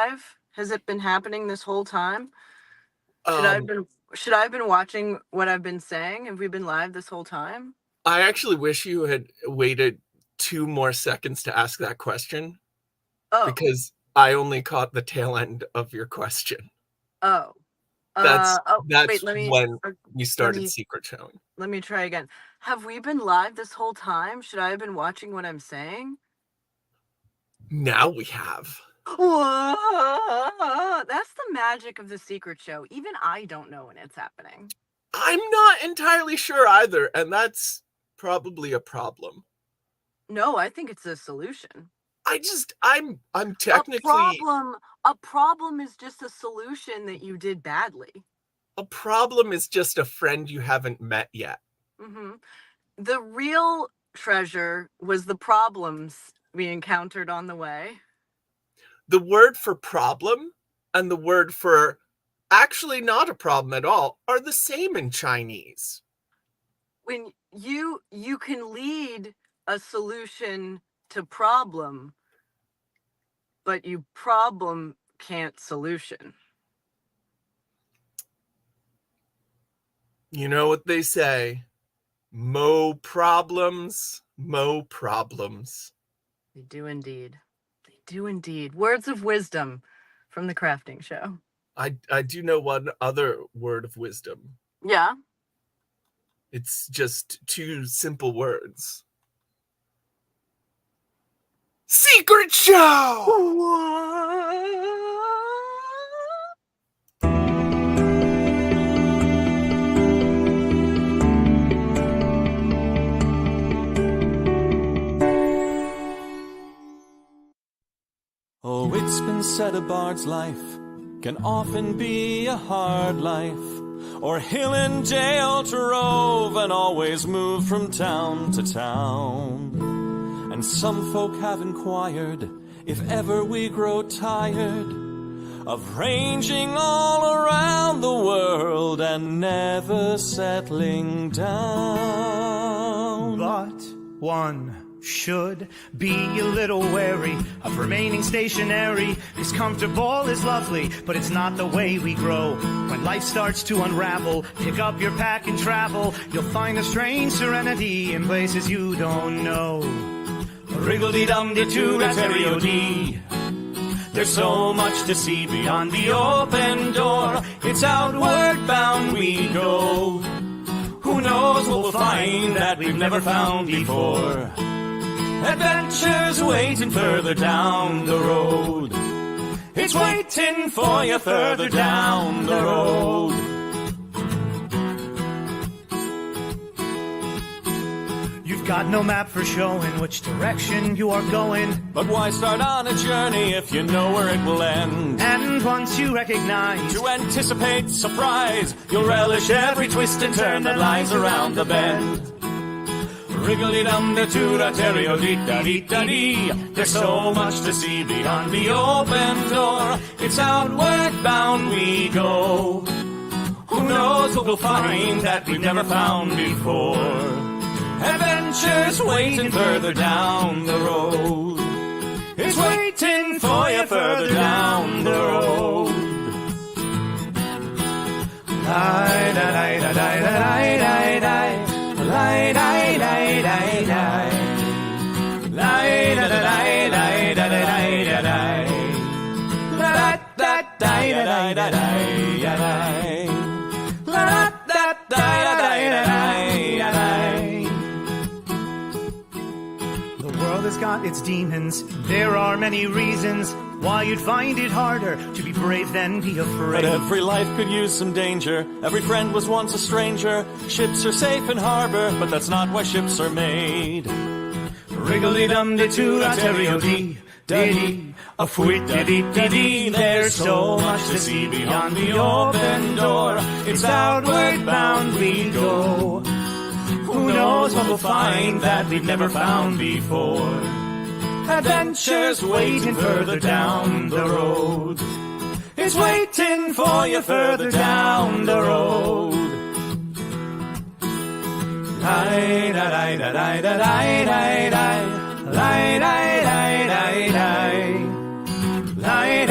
live? Has it been happening this whole time? Should I have Um, been should I have been watching what I've been saying? Have we been live this whole time? I actually wish you had waited 2 more seconds to ask that question Oh, because I only caught the tail end of your question. oh. That's Wait, that's when we let started me secret showing. let me try again. Have we been live this whole time? Should I have been watching what I'm saying? Now we have. Whoa, that's the magic of the secret show. Even I don't know when it's happening. I'm not entirely sure either, and that's probably a problem. No, I think it's a solution. I'm technically A problem is just a solution that you did badly. a problem is just a friend you haven't met yet. hmm The real treasure was the problems we encountered on the way. The word for problem and the word for actually not a problem at all are the same in Chinese. When you can lead a solution to problem, but you problem can't solution. You know what they say? Mo problems, mo problems. They do indeed. They do indeed. Words of wisdom from the crafting show. I do know one other word of wisdom. Yeah. It's just 2 simple words. Secret show! Oh, it's been said a bard's life can often be a hard life, or hill and dale to rove and always move from town to town. And some folk have inquired if ever we grow tired of ranging all around the world and never settling down. But one should be a little wary of remaining stationary, 'cause comfortable is lovely, but it's not the way we grow. When life starts to unravel, pick up your pack and travel. You'll find a strange serenity in places you don't know. Wriggle-dee-dum-dee-doo-da-terry-o-dee. There's so much to see beyond the open door. It's outward bound we go. Who knows what we'll find that we've never found before. Adventures waiting further down the road. It's waiting for you further down the road. You've got no map for showing which direction you are going. But why start on a journey if you know where it will end? And once you recognize, To anticipate surprise, you'll relish every twist and turn that lies around the bend. Wriggle-dee-dum-dee-doo-da-terry-o-dee-da-dee-da-dee. There's so much to see beyond the open door. It's outward bound we go. Who knows what we'll find that we've never found before. Adventures waiting further down the road. It's waiting for you further down the road. the world has got its demons. There are many reasons why you'd find it harder to be brave than be afraid. But every life could use some danger. Every friend was once a stranger. Ships are safe in harbor, but that's not why ships are made. Wriggle-dee-dum-dee-doo-da-terry-o-dee, dee-dee, a fwit-dee-dee-dee-dee. There's so much to see beyond the open door. It's outward bound we go. Who knows what we'll find that we've never found before. Adventures waiting further down the road. It's waiting for you further down the road. Lie,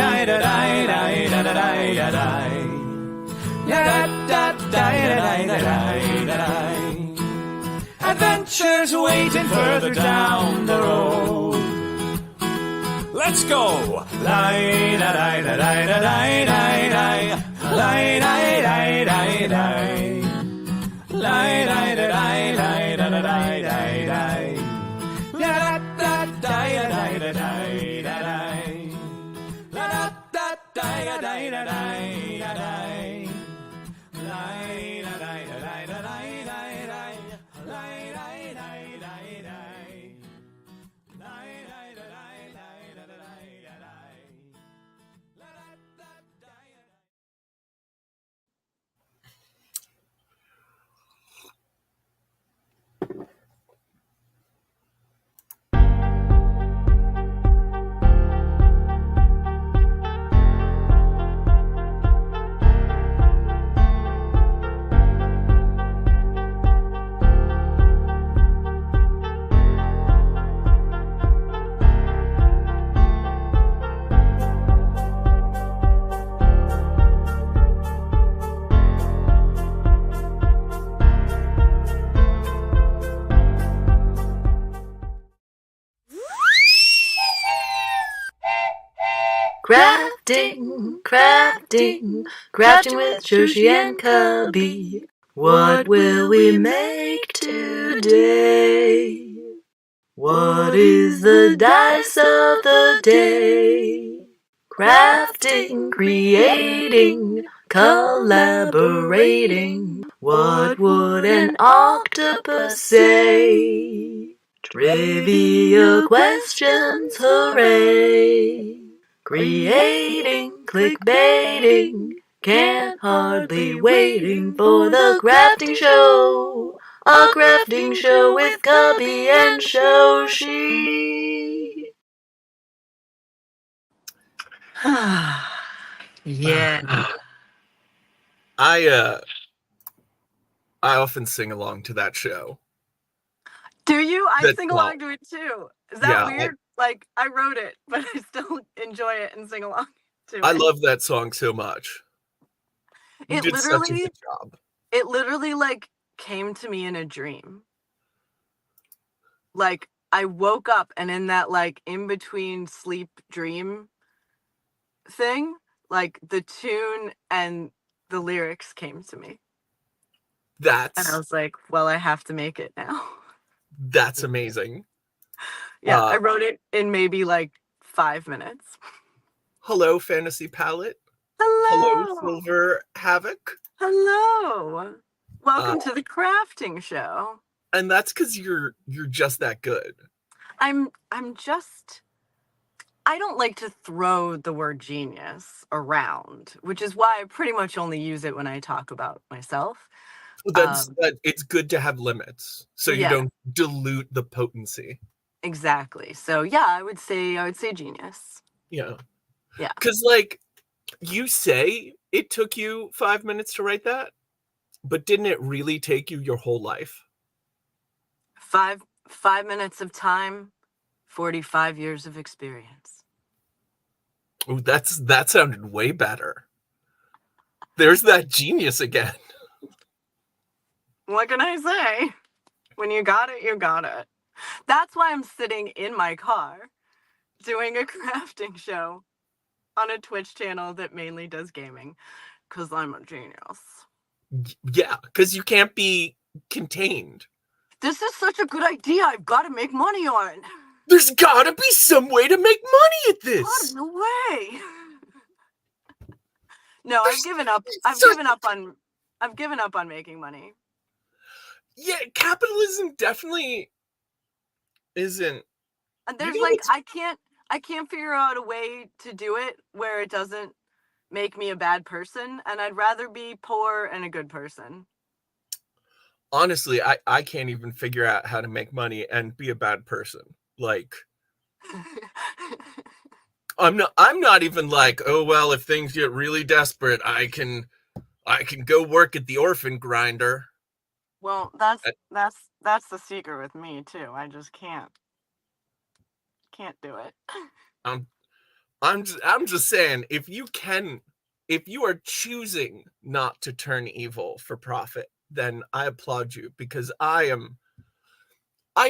Adventures waiting further down the road. Let's go! Crafting with Joshi and Cubby. What will we make today? What is the dice of the day? Crafting, creating, collaborating. What would an octopus say? Trivia questions, hooray! Creating, clickbaiting, can't hardly waiting for the crafting show. A crafting show with Cubby and Joshi. Yeah. I often sing along to that show. Do you? I That's sing all. along to it too. Is that Yeah, weird? Like, I wrote it, but I still enjoy it and sing along to it. I love that song so much. You It did such a literally- good job. It literally, like, came to me in a dream. Like, I woke up and in that, like, in-between sleep dream thing, like, the tune and the lyrics came to me. And I That's was like, well, I have to make it now. amazing. Yeah, I wrote it in maybe, like, 5 minutes. Hello, Fantasy Palette. Hello, Hello! Silver Havoc. Hello! Welcome to the crafting show. And that's because you're just that good. I'm just, I don't like to throw the word genius around, which is why I pretty much only use it when I talk about myself. It's good to have limits so you Yeah. don't dilute the potency. Exactly. So yeah, I would say genius. Yeah. Yeah. Because like you say it took you 5 minutes to write that, but didn't it really take you your whole life? 5 minutes of time, 45 years of experience. Ooh, that sounded way better. There's that genius again. What can I say? When you got it, you got it. That's why I'm sitting in my car doing a crafting show on a Twitch channel that mainly does gaming, because I'm a genius. Yeah, because you can't be contained. This is such a good idea. I've got to make money on. There's gotta be some way to make money at this. God, no way. No, I've given up. I've So- given up on making money. Yeah, capitalism definitely isn't. And there's know like what's- I can't figure out a way to do it where it doesn't make me a bad person, and I'd rather be poor and a good person. Honestly, I can't even figure out how to make money and be a bad person. Like, I'm not even like, oh well, if things get really desperate, I can go work at the orphan grinder. Well, that's the secret with me too. I just can't do it. I'm just saying, if if you are choosing not to turn evil for profit, then I applaud you, because I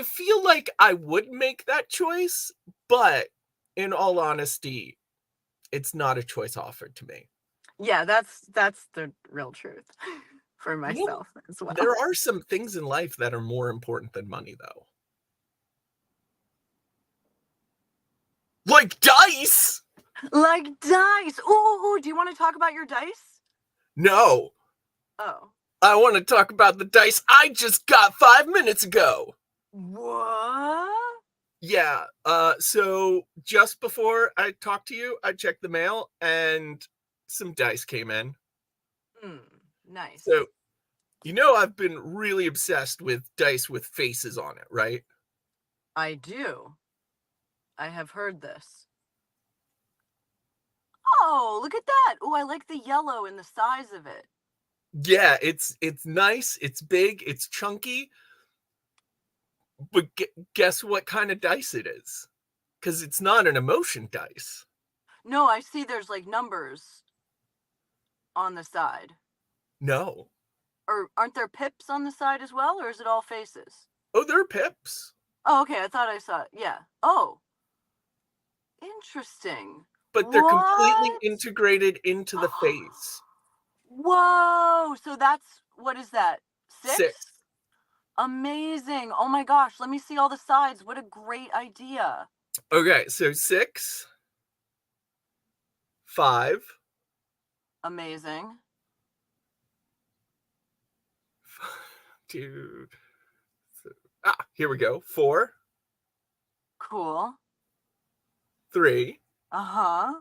feel like I would make that choice, but in all honesty, it's not a choice offered to me. Yeah, that's the real truth for You know, myself as well. there are some things in life that are more important than money, though. Like dice! Like dice. Ooh, do you want to talk about your dice? No, Oh. I want to talk about the dice I just got 5 minutes ago. What? Yeah, so just before I talked to you, I checked the mail and some dice came in. Nice. So, you know, I've been really obsessed with dice with faces on it, right? I do. I have heard this. Oh, look at that. Oh, I like the yellow and the size of it. Yeah, it's nice, it's big, it's chunky. But guess what kind of dice it is? Because it's not an emotion dice. No, I see there's like numbers on the side. No. Or aren't there pips on the side as well, or is it all faces? Oh, there are pips. Oh, okay, I thought I saw it. Yeah. Oh. Interesting. But they're completely What? integrated into the face. Whoa! So that's, what is that? 6? 6. Amazing. Oh my gosh, let me see all the sides. What a great idea. Okay, so 6, 5, Amazing. 2, here we go. 4, Cool. 3, Uh-huh.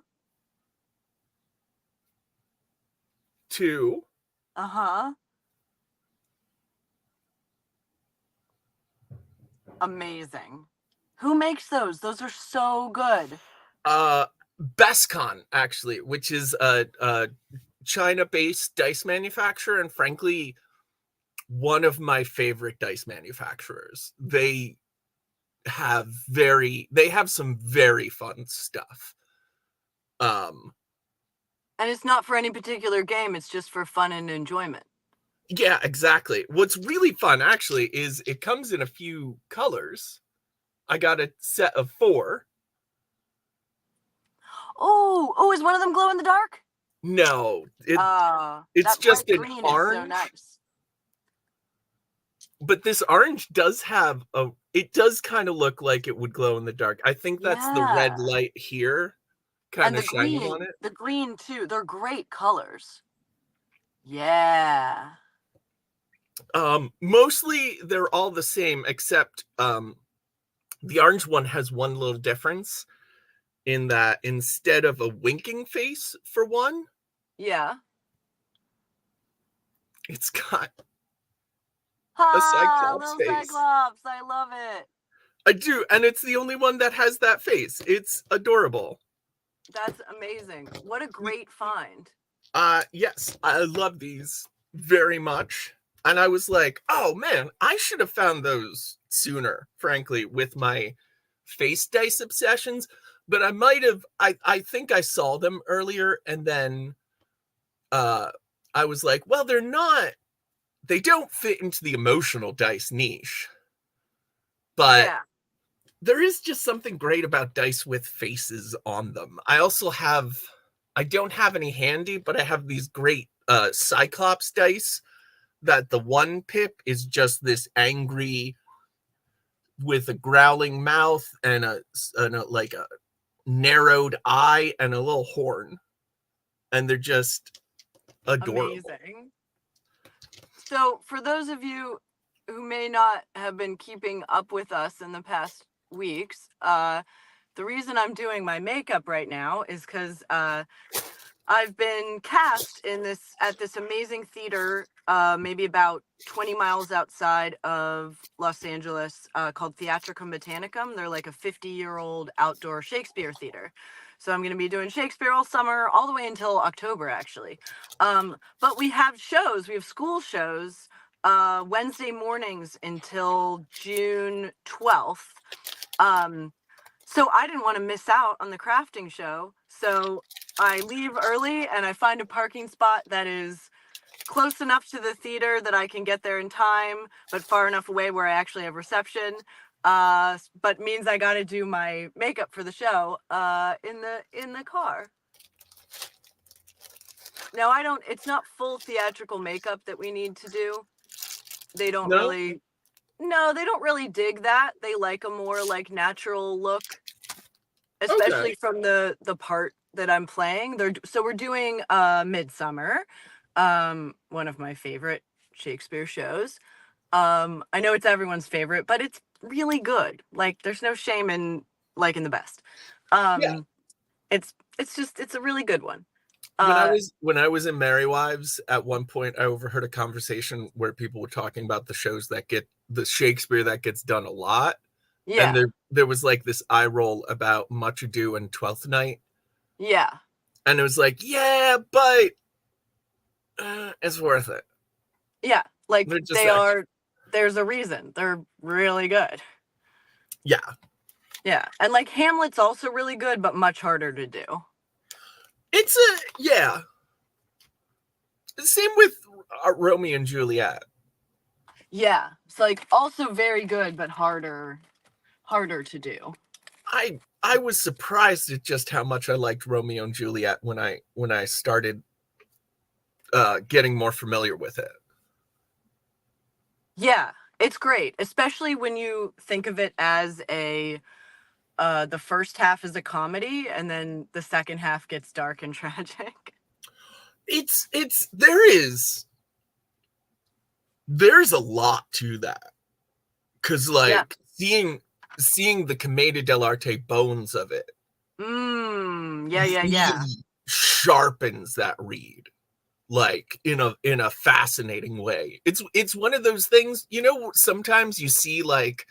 2, Uh-huh. Amazing. Who makes those? Those are so good. Bestcon, actually, which is a China-based dice manufacturer, and frankly, one of my favorite dice manufacturers. They have some very fun stuff. And it's not for any particular game, it's just for fun and enjoyment. Yeah, exactly. What's really fun, actually, is it comes in a few colors. I got a set of 4. Oh, is one of them glow in the dark? No, it's that just bright an green orange. is so nice. But this orange does have it does kind of look like it would glow in the dark. I think that's the red Yeah. light here And kind the of shining green, on it. the green too. They're great colors. Yeah. Mostly they're all the same, except the orange one has one little difference in that instead of a winking face for one, Yeah. it's got Ha! Cyclops Little face. Cyclops. I love it. I do, and it's the only one that has that face. It's adorable. That's amazing. What a great find. Yes, I love these very much. And I was like, oh man, I should have found those sooner, frankly, with my face dice obsessions. But I might have, I think I saw them earlier, and then I was like, well, they don't fit into the emotional dice niche. But Yeah. there is just something great about dice with faces on them. I don't have any handy, but I have these great Cyclops dice that the one pip is just this angry with a growling mouth and a narrowed eye and a little horn. And they're just adorable. Amazing. So for those of you who may not have been keeping up with us in the past weeks, the reason I'm doing my makeup right now is because I've been cast at this amazing theater, maybe about 20 miles outside of Los Angeles, called Theatricum Botanicum. They're like a 50-year-old outdoor Shakespeare theater. So I'm going to be doing Shakespeare all summer, all the way until October, actually. But we have shows. We have school shows Wednesday mornings until June 12th. So I didn't want to miss out on the crafting show. So I leave early and I find a parking spot that is close enough to the theater that I can get there in time, but far enough away where I actually have reception. But means I got to do my makeup for the show in the car. Now I don't. It's not full theatrical makeup that we need to do. They don't No? really. No, they don't really dig that. They like a more like natural look, especially from the part that I'm playing. We're doing Midsummer, one of my favorite Shakespeare shows. I know it's everyone's favorite, but it's really good. Like there's no shame in liking the best. Yeah. It's a really good one. When I was in Merry Wives, at one point I overheard a conversation where people were talking about the shows that get the Shakespeare that gets done a lot. Yeah. And there was like this eye roll about Much Ado and Twelfth Night. Yeah. And it was like, yeah, but it's worth it. Yeah. Like They're just there's a reason. They're really good. Yeah. Yeah. And like Hamlet's also really good, but much harder to do. Yeah. Same with Romeo and Juliet. Yeah. It's like also very good, but harder to do. I was surprised at just how much I liked Romeo and Juliet when I started getting more familiar with it. Yeah, it's great, especially when you think of it as the first half is a comedy and then the second half gets dark and tragic. There's a lot to that. 'Cause like seeing the Commedia dell'arte bones of it. Yeah. Really sharpens that read. Like in a fascinating way. It's one of those things, sometimes you see like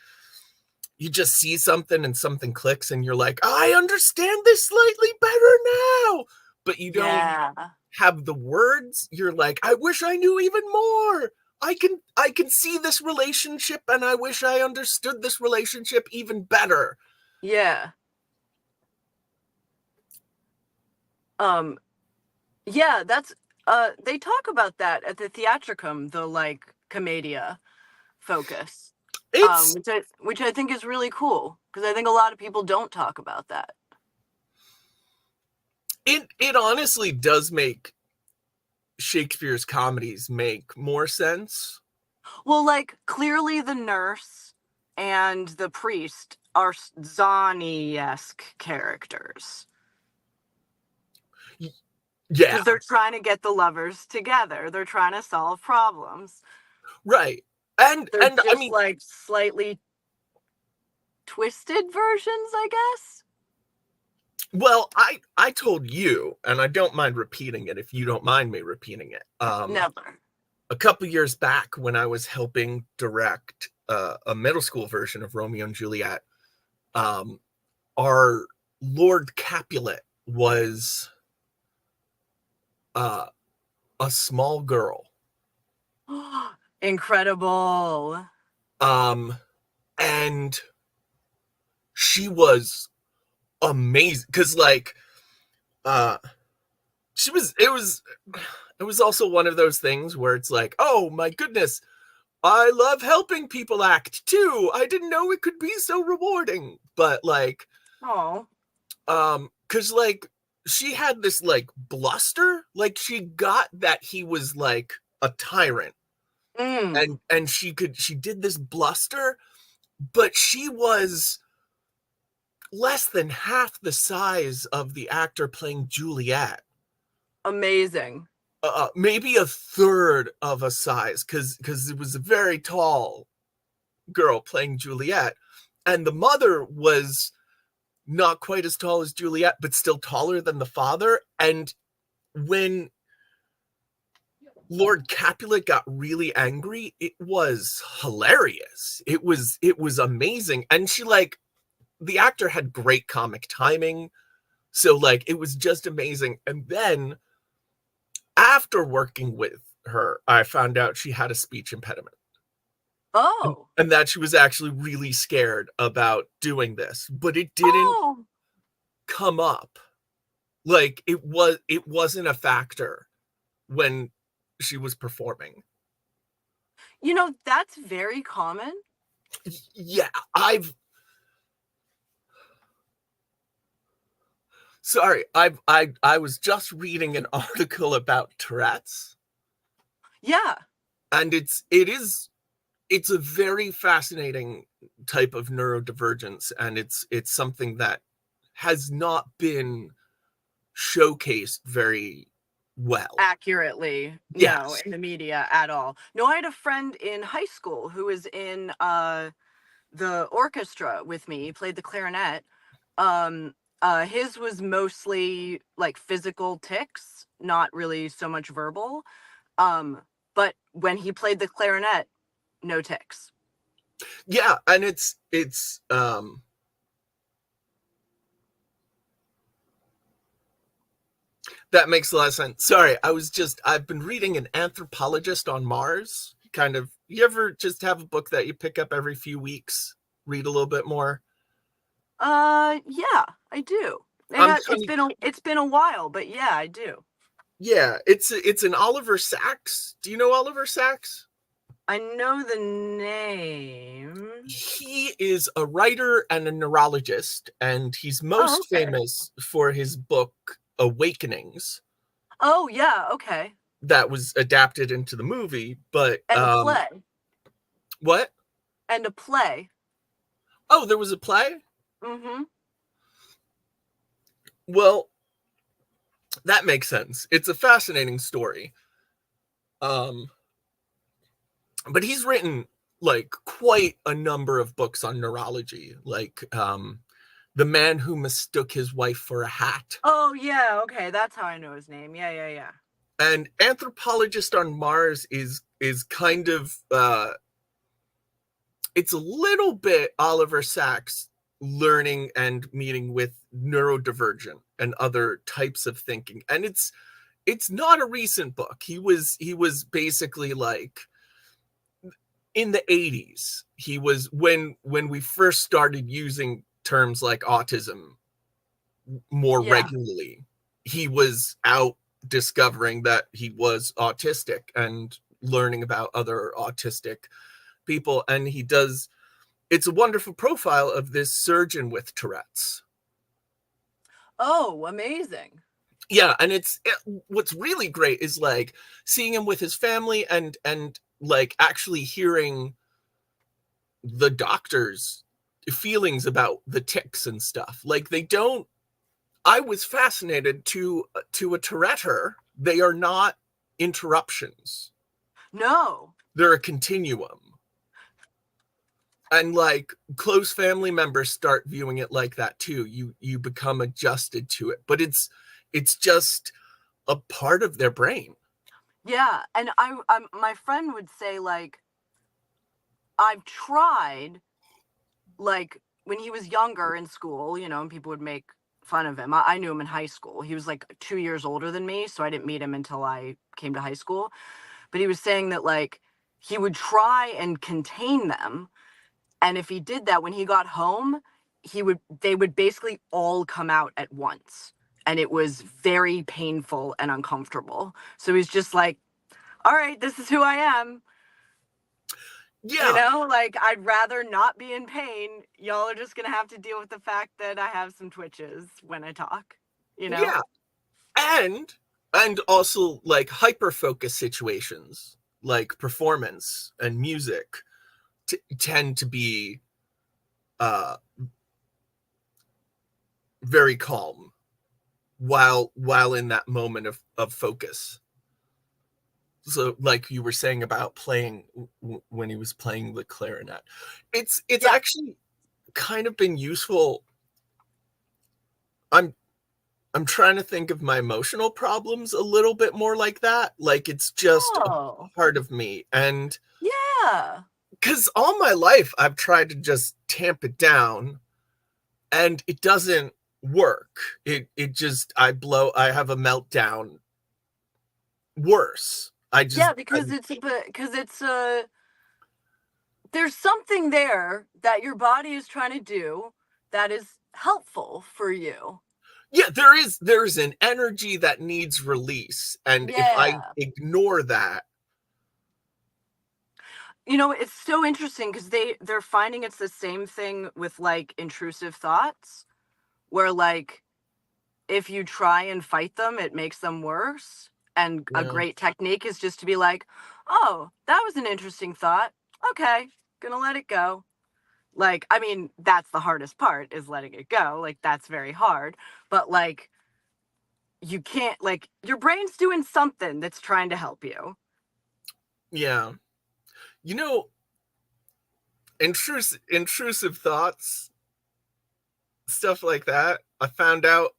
you just see something and something clicks and you're like, I understand this slightly better now. But you don't have the words. You're like, I wish I knew even more. I can see this relationship and I wish I understood this relationship even better. Yeah. Yeah, that's they talk about that at the Theatricum, the like Commedia focus. Which I think is really cool because I think a lot of people don't talk about that. It honestly does make Shakespeare's comedies make more sense. Well, like clearly the nurse and the priest are Zani-esque characters. Yeah. Because they're trying to get the lovers together. They're trying to solve problems. Right. And just, I mean, like slightly twisted versions, I guess. Well, I told you, and I don't mind repeating it if you don't mind me repeating it. Never. A couple years back when I was helping direct a middle school version of Romeo and Juliet, our Lord Capulet was a small girl. Incredible. And she was amazing because like it was also one of those things where it's like, oh my goodness, I love helping people act too. I didn't know it could be so rewarding. But like because like she had this like bluster, like she got that he was like a tyrant. And she did this bluster, but she was less than half the size of the actor playing Juliet. Amazing. Maybe a third of a size, because it was a very tall girl playing Juliet, and the mother was not quite as tall as Juliet, but still taller than the father. And when Lord Capulet got really angry, it was hilarious. It was amazing. And she like, the actor had great comic timing. So like, it was just amazing. And then after working with her, I found out she had a speech impediment. Oh. And that she was actually really scared about doing this, but it didn't come up Like it wasn't a factor when she was performing. You know, that's very common. Yeah, I was just reading an article about Tourette's, Yeah. and it's a very fascinating type of neurodivergence, and it's something that has not been showcased very well. Accurately. No, Yes. in the media at all. No, I had a friend in high school who was in the orchestra with me. He played the clarinet. His was mostly like physical tics, not really so much verbal. But when he played the clarinet, no tics. Yeah, and it's that makes a lot of sense. Sorry, I've been reading An Anthropologist on Mars. Kind of, you ever just have a book that you pick up every few weeks, read a little bit more? Yeah, I do. It's been a while, but yeah, I do. Yeah, it's an Oliver Sacks. Do you know Oliver Sacks? I know the name. He is a writer and a neurologist, and he's most okay. famous for his book Awakenings. Oh yeah, okay. That was adapted into the movie, but And a play. What? And a play. Oh, there was a play? Mm-hmm. Well, that makes sense. It's a fascinating story. But he's written like quite a number of books on neurology, like The Man Who Mistook His Wife for a Hat. Oh yeah, okay, that's how I know his name. Yeah. And Anthropologist on Mars is kind of it's a little bit Oliver Sacks learning and meeting with neurodivergent and other types of thinking. And it's not a recent book. He was basically like in the 80s. He was when we first started using terms like autism more regularly. He was out discovering that he was autistic and learning about other autistic people, and it's a wonderful profile of this surgeon with Tourette's. Oh, amazing. Yeah, and what's really great is like seeing him with his family and like actually hearing the doctor's feelings about the tics and stuff. Like I was fascinated to a Touretteer. They are not interruptions. No. They're a continuum. And like close family members start viewing it like that too. You become adjusted to it, but it's just a part of their brain. Yeah, and my friend would say like I've tried, like when he was younger in school, and people would make fun of him. I knew him in high school. He was like 2 years older than me, so I didn't meet him until I came to high school. But he was saying that like he would try and contain them, and if he did that when he got home, they would basically all come out at once, and it was very painful and uncomfortable. So he's just like, all right, this is who I am. Yeah. Like I'd rather not be in pain. Y'all are just gonna have to deal with the fact that I have some twitches when I talk. Yeah. And also like hyper focus situations like performance and music tend to be very calm while in that moment of focus. So like you were saying about playing when he was playing the clarinet, it's actually kind of been useful. I'm trying to think of my emotional problems a little bit more like that. Like it's just a part of me. And yeah, because all my life I've tried to just tamp it down and it doesn't work. I have a meltdown worse. because there's something there that your body is trying to do that is helpful for you. Yeah, there's an energy that needs release, and if I Yeah. ignore that, You know, it's so interesting because they're finding it's the same thing with like intrusive thoughts, where like if you try and fight them, it makes them worse. And a yeah, great technique is just to be like, oh, that was an interesting thought. Okay, gonna let it go. Like, I mean, that's the hardest part is letting it go. Like, that's very hard. But like, you can't, like, your brain's doing something that's trying to help you. yeah. You know, intrusive thoughts, stuff like that. I found out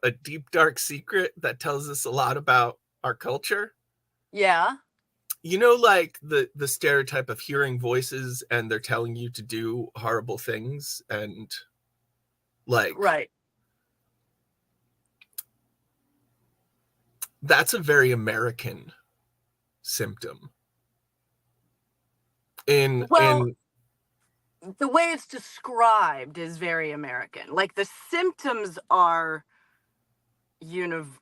a deep dark secret that tells us a lot about our culture. Yeah. You know, like the stereotype of hearing voices and they're telling you to do horrible things, and like Right. that's a very American symptom. In Well, the way it's described is very American. Like, the symptoms are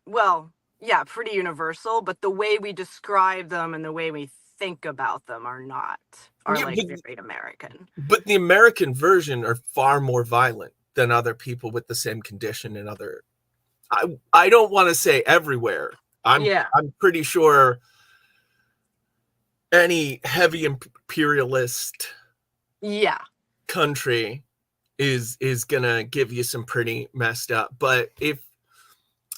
well, yeah, pretty universal, but the way we describe them and the way we think about them are yeah, like very American. but the American version are far more violent than other people with the same condition in other. I don't want to say everywhere. Yeah. I'm pretty sure any heavy imperialist Yeah. country is gonna give you some pretty messed up. But if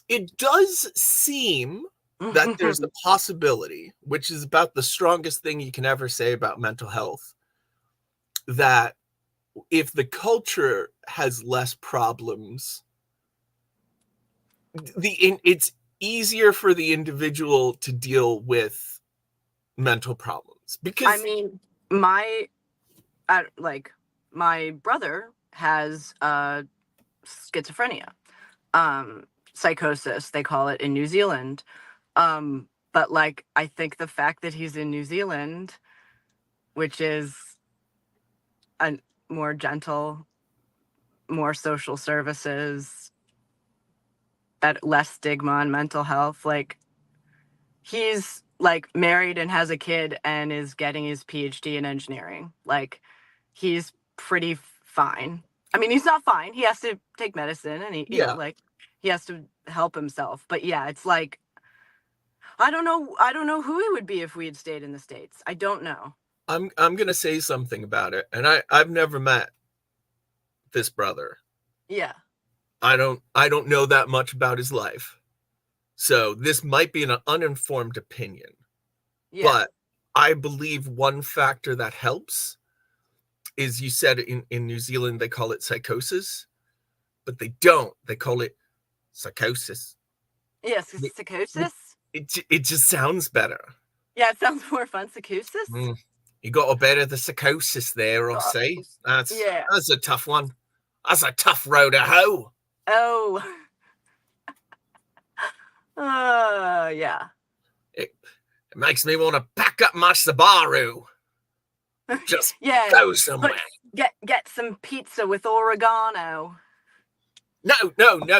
it does seem that there's a possibility, which is about the strongest thing you can ever say about mental health, that if the culture has less problems, it's easier for the individual to deal with mental problems. Because I mean, like my brother has schizophrenia, psychosis they call it in New Zealand. But like I think the fact that he's in New Zealand, which is a more gentle, more social services, less stigma on mental health, like he's like married and has a kid and is getting his PhD in engineering. Like he's pretty fine. I mean, he's not fine. He has to take medicine and you know, like he has to help himself. But yeah, it's like I don't know who he would be if we had stayed in the States. I don't know. I'm gonna say something about it, and I've never met this brother. Yeah. I don't know that much about his life, so this might be an uninformed opinion. Yeah. But I believe one factor that helps is, you said in New Zealand they call it psychosis, but they don't. They call it psychosis. Yes, psychosis. It just sounds better. Yeah, it sounds more fun. Psychosis. You got a bit of the psychosis there, I'll say. That's a tough one. That's a tough road to hoe. Oh. Yeah. It makes me want to pack up my Subaru. Just Yeah. go somewhere. Get some pizza with oregano. No,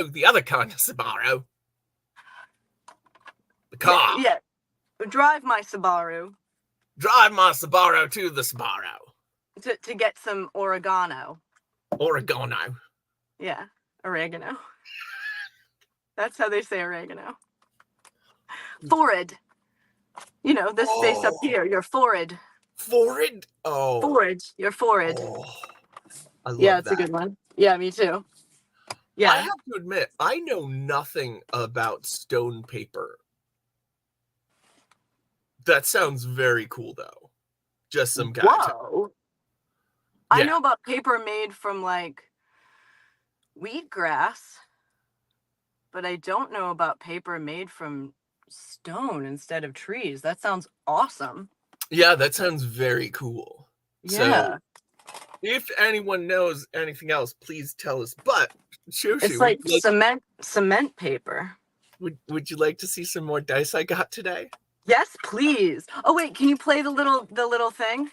the other kind of Subaru. The car. Yeah. Drive my Subaru. Drive my Subaru to the Subaru. To get some oregano. Oregano. Yeah, oregano. That's how they say oregano. Forehead. You know, this space up here, your forehead. Forehead? Oh. Forehead, your forehead. Oh. I love Yeah, it's that. a good one. Yeah, me too. Yeah. I have to admit, I know nothing about stone paper. That sounds very cool, though. Just some guy. Whoa. I Yeah. know about paper made from like wheatgrass, but I don't know about paper made from stone instead of trees. That sounds awesome. Yeah, that sounds very cool. Yeah. So, if anyone knows anything else, please tell us. But Shoshu, It's like cement paper. would you like to see some more dice I got today? Yes, please. Oh wait, can you play the little thing?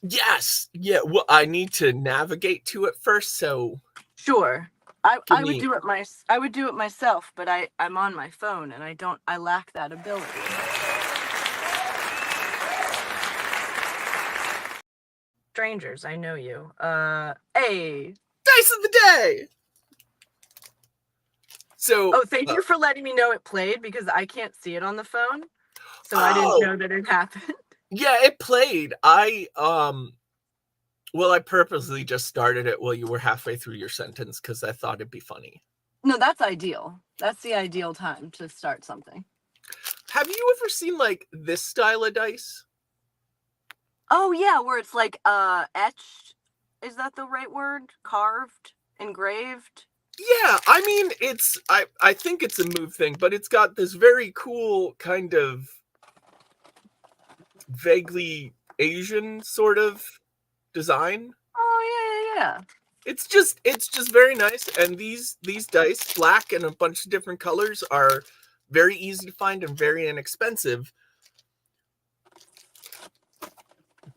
Yes. Yeah. Well, I need to navigate to it first. So Sure. I would do it I would do it myself, but I'm on my phone and I lack that ability. Strangers, I know you. Hey. Dice of the day. So Oh, thank you for letting me know it played because I can't see it on the phone. So I didn't know that it happened. Yeah, it played. Well, I purposely just started it while you were halfway through your sentence because I thought it'd be funny. No, that's ideal. That's the ideal time to start something. Have you ever seen like this style of dice? Oh yeah, where it's like etched. Is that the right word? Carved, engraved? Yeah, I mean I think it's a move thing, but it's got this very cool kind of vaguely Asian sort of design. Oh yeah. It's just very nice, and these dice, black and a bunch of different colors, are very easy to find and very inexpensive.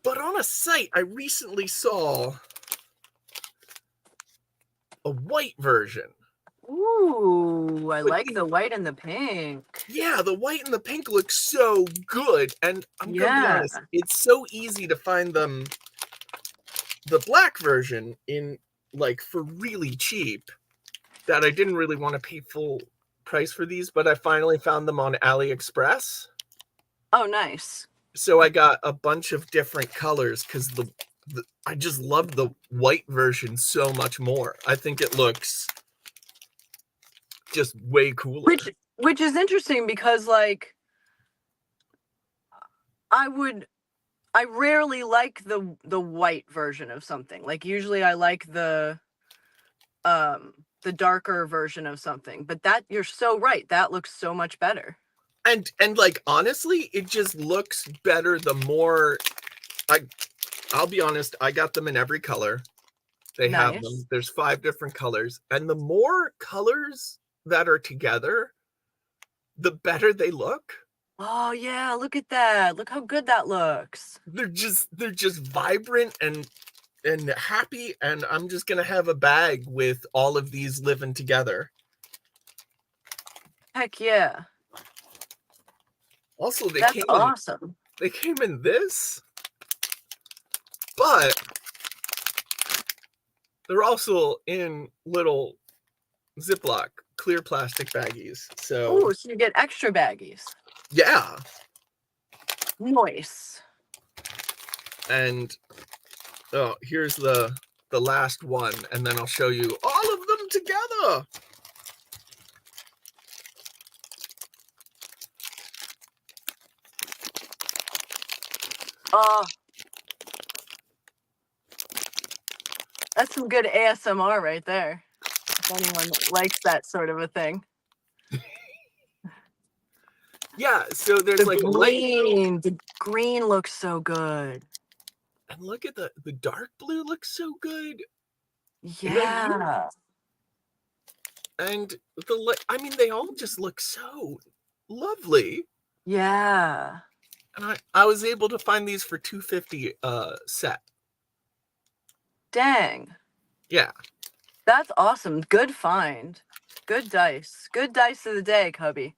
But on a site, I recently saw a white version. Ooh, I like the white and the pink. Yeah, the white and the pink look so good, and I'm gonna be honest, it's so easy to find them, the black version, in like for really cheap, that I didn't really want to pay full price for these, but I finally found them on AliExpress. Oh, nice. So I got a bunch of different colors because I just love the white version so much more. I think it looks just way cooler. Which is interesting because like I rarely like the white version of something. Like usually I like the darker version of something. But that, you're so right. That looks so much better. And like honestly, it just looks better the more I'll be honest, I got them in every color. They have them. There's 5 different colors, and the more colors that are together, the better they look. Oh yeah, look at that. Look how good that looks. They're just vibrant and happy, and I'm just gonna have a bag with all of these living together. Heck yeah. Also, That's awesome. They came in this, but they're also in little Ziploc clear plastic baggies. So you get extra baggies. Yeah. Nice. And here's the last one, and then I'll show you all of them together. That's some good ASMR right there. If anyone likes that sort of a thing. Yeah, so there's like green. The green looks so good. And look at the dark blue looks so good. Yeah. And they all just look so lovely. Yeah. And I was able to find these for $250 set. Dang. Yeah. That's awesome. Good find. Good dice. Good dice of the day, Cubby.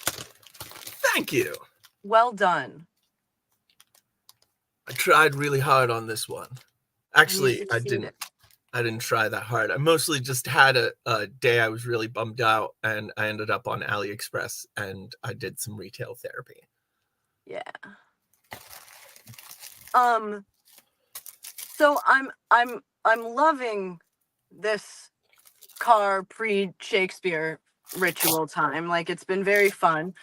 Thank you. Well done. I tried really hard on this one. Actually, I didn't try that hard. I mostly just had a day I was really bummed out, and I ended up on AliExpress, and I did some retail therapy. Yeah. So I'm loving this car pre-Shakespeare ritual time. Like, it's been very fun.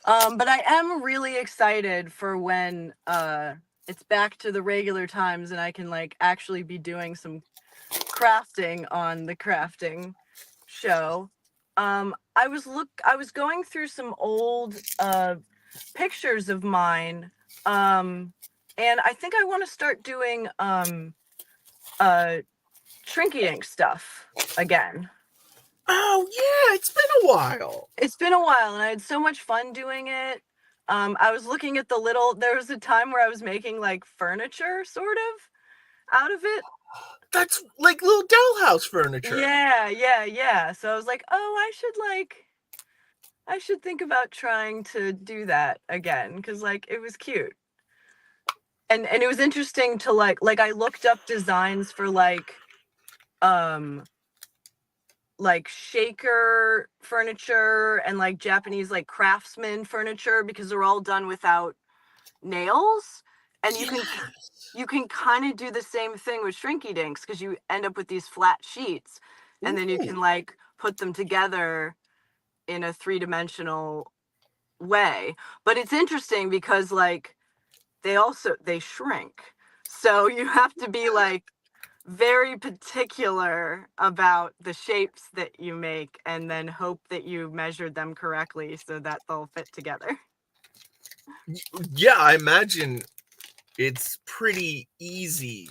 But I am really excited for when it's back to the regular times and I can like actually be doing some crafting on the crafting show. I was going through some old pictures of mine, and I think I want to start doing Trinky Ink stuff again. Oh yeah, it's been a while. It's been a while, and I had so much fun doing it. I was looking at there was a time where I was making like furniture sort of out of it. that's like little dollhouse furniture. Yeah. So I was like, oh, I should think about trying to do that again because like it was cute. And it was interesting to like I looked up designs for like shaker furniture and like Japanese like craftsman furniture because they're all done without nails. And you can kind of do the same thing with Shrinky Dinks because you end up with these flat sheets and then you Ooh. can like put them together in a 3-dimensional way. But it's interesting because like they shrink. So you have to be like very particular about the shapes that you make and then hope that you measured them correctly so that they'll fit together. Yeah, I imagine it's pretty easy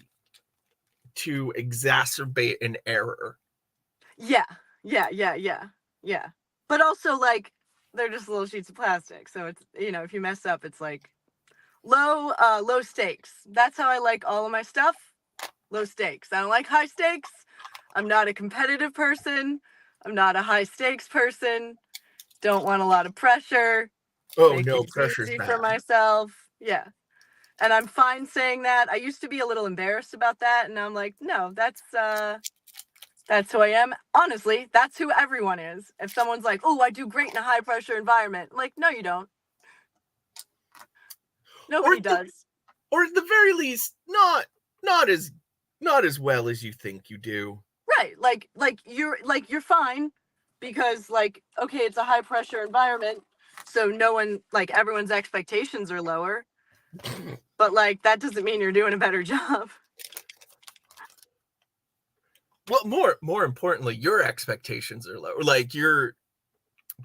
to exacerbate an error. Yeah. But also like they're just little sheets of plastic. So it's, you know, if you mess up, it's like low stakes. That's how I like all of my stuff. Low stakes. I don't like high stakes. I'm not a competitive person. I'm not a high stakes person. Don't want a lot of pressure. Oh Make no, it pressure's easy bad. for myself. Yeah. And I'm fine saying that. I used to be a little embarrassed about that, and I'm like, no, that's who I am. Honestly, that's who everyone is. If someone's like, oh, I do great in a high pressure environment, I'm like, no, you don't. Nobody does. Or at the very least, not as well as you think you do. Right. Like you're fine because like, okay, it's a high pressure environment. So no one, like everyone's expectations are lower. But like that doesn't mean you're doing a better job. Well, more importantly, your expectations are low. Like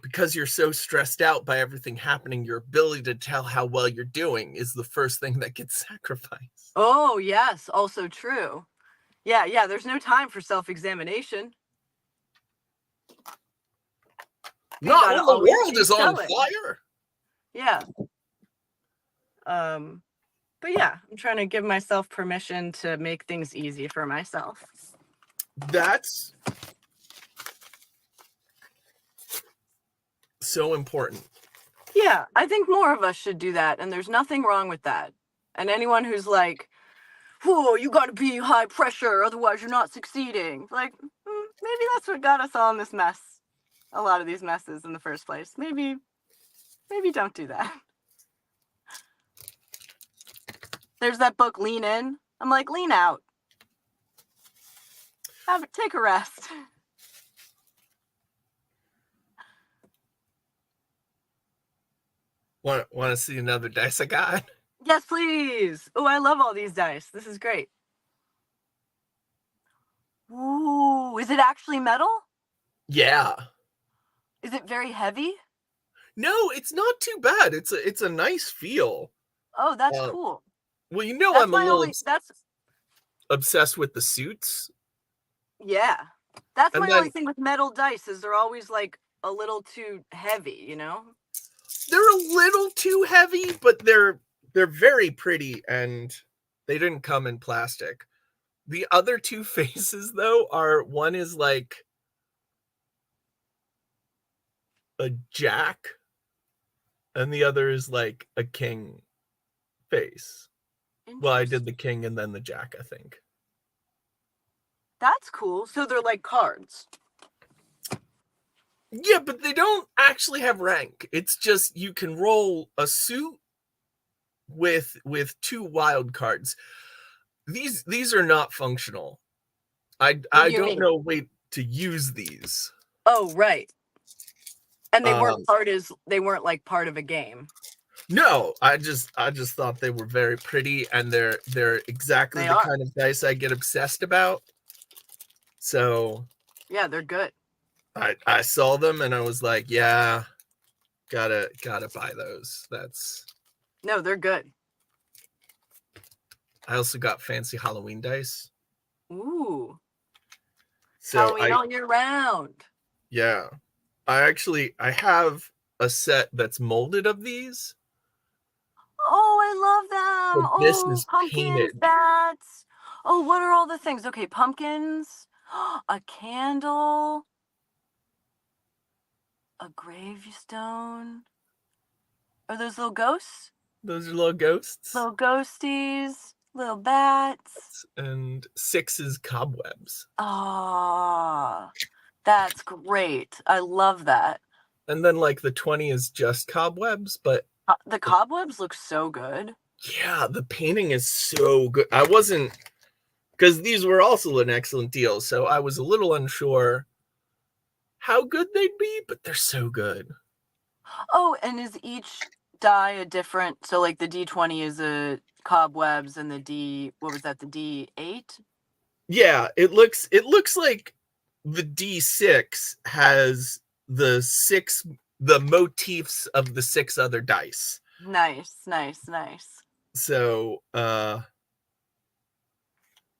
because you're so stressed out by everything happening, your ability to tell how well you're doing is the first thing that gets sacrificed. Oh, yes, also true. Yeah, there's no time for self-examination. Not gotta when the always world be is on selling. fire. Yeah. But yeah, I'm trying to give myself permission to make things easy for myself. That's so important. Yeah, I think more of us should do that, and there's nothing wrong with that. And anyone who's like, whoa, you gotta be high pressure, otherwise you're not succeeding. Like, maybe that's what got us all in this mess. A lot of these messes in the first place. Maybe don't do that. There's that book, Lean In. I'm like, lean out. Take a rest. Want to see another dice I got? Yes, please. Oh, I love all these dice. This is great. Ooh, is it actually metal? Yeah. Is it very heavy? No, it's not too bad. It's a nice feel. Oh, that's cool. Well, you know, That's I'm a my little only. obsessed with the suits. Yeah, that's And my then- only thing with metal dice is they're always like a little too heavy, you know? They're a little too heavy, but they're very pretty, and they didn't come in plastic. The other two faces, though, one is like a jack, and the other is like a king face. Well, I did the king and then the jack, I think. That's cool. So they're like cards. Yeah, but they don't actually have rank. It's just you can roll a suit with 2 wild cards. These are not functional. I don't know a way to use these. Oh, right. And they weren't like part of a game. No, I just thought they were very pretty, and they're exactly the kind of dice I get obsessed about. So yeah, they're good. I saw them and I was like, yeah, gotta buy those. No, they're good. I also got fancy Halloween dice. Ooh. So Halloween all year round. Yeah. I have a set that's molded of these. Oh, I love them. But this oh, is pumpkins, painted. bats. Oh, what are all the things? Okay, pumpkins, a candle, a gravestone. Are those little ghosts? Those are little ghosts. Little ghosties, little bats. And 6 is cobwebs. Ah, that's great. I love that. And then like the 20 is just cobwebs, but The cobwebs look so good. yeah, the painting is so good. I wasn't, because these were also an excellent deal, so I was a little unsure how good they'd be, but they're so good. Oh, and is each die a different? So like the D20 is a cobwebs, and the what was that? The D8? Yeah, it looks like the D6 has the motifs of the 6 other dice. Nice. So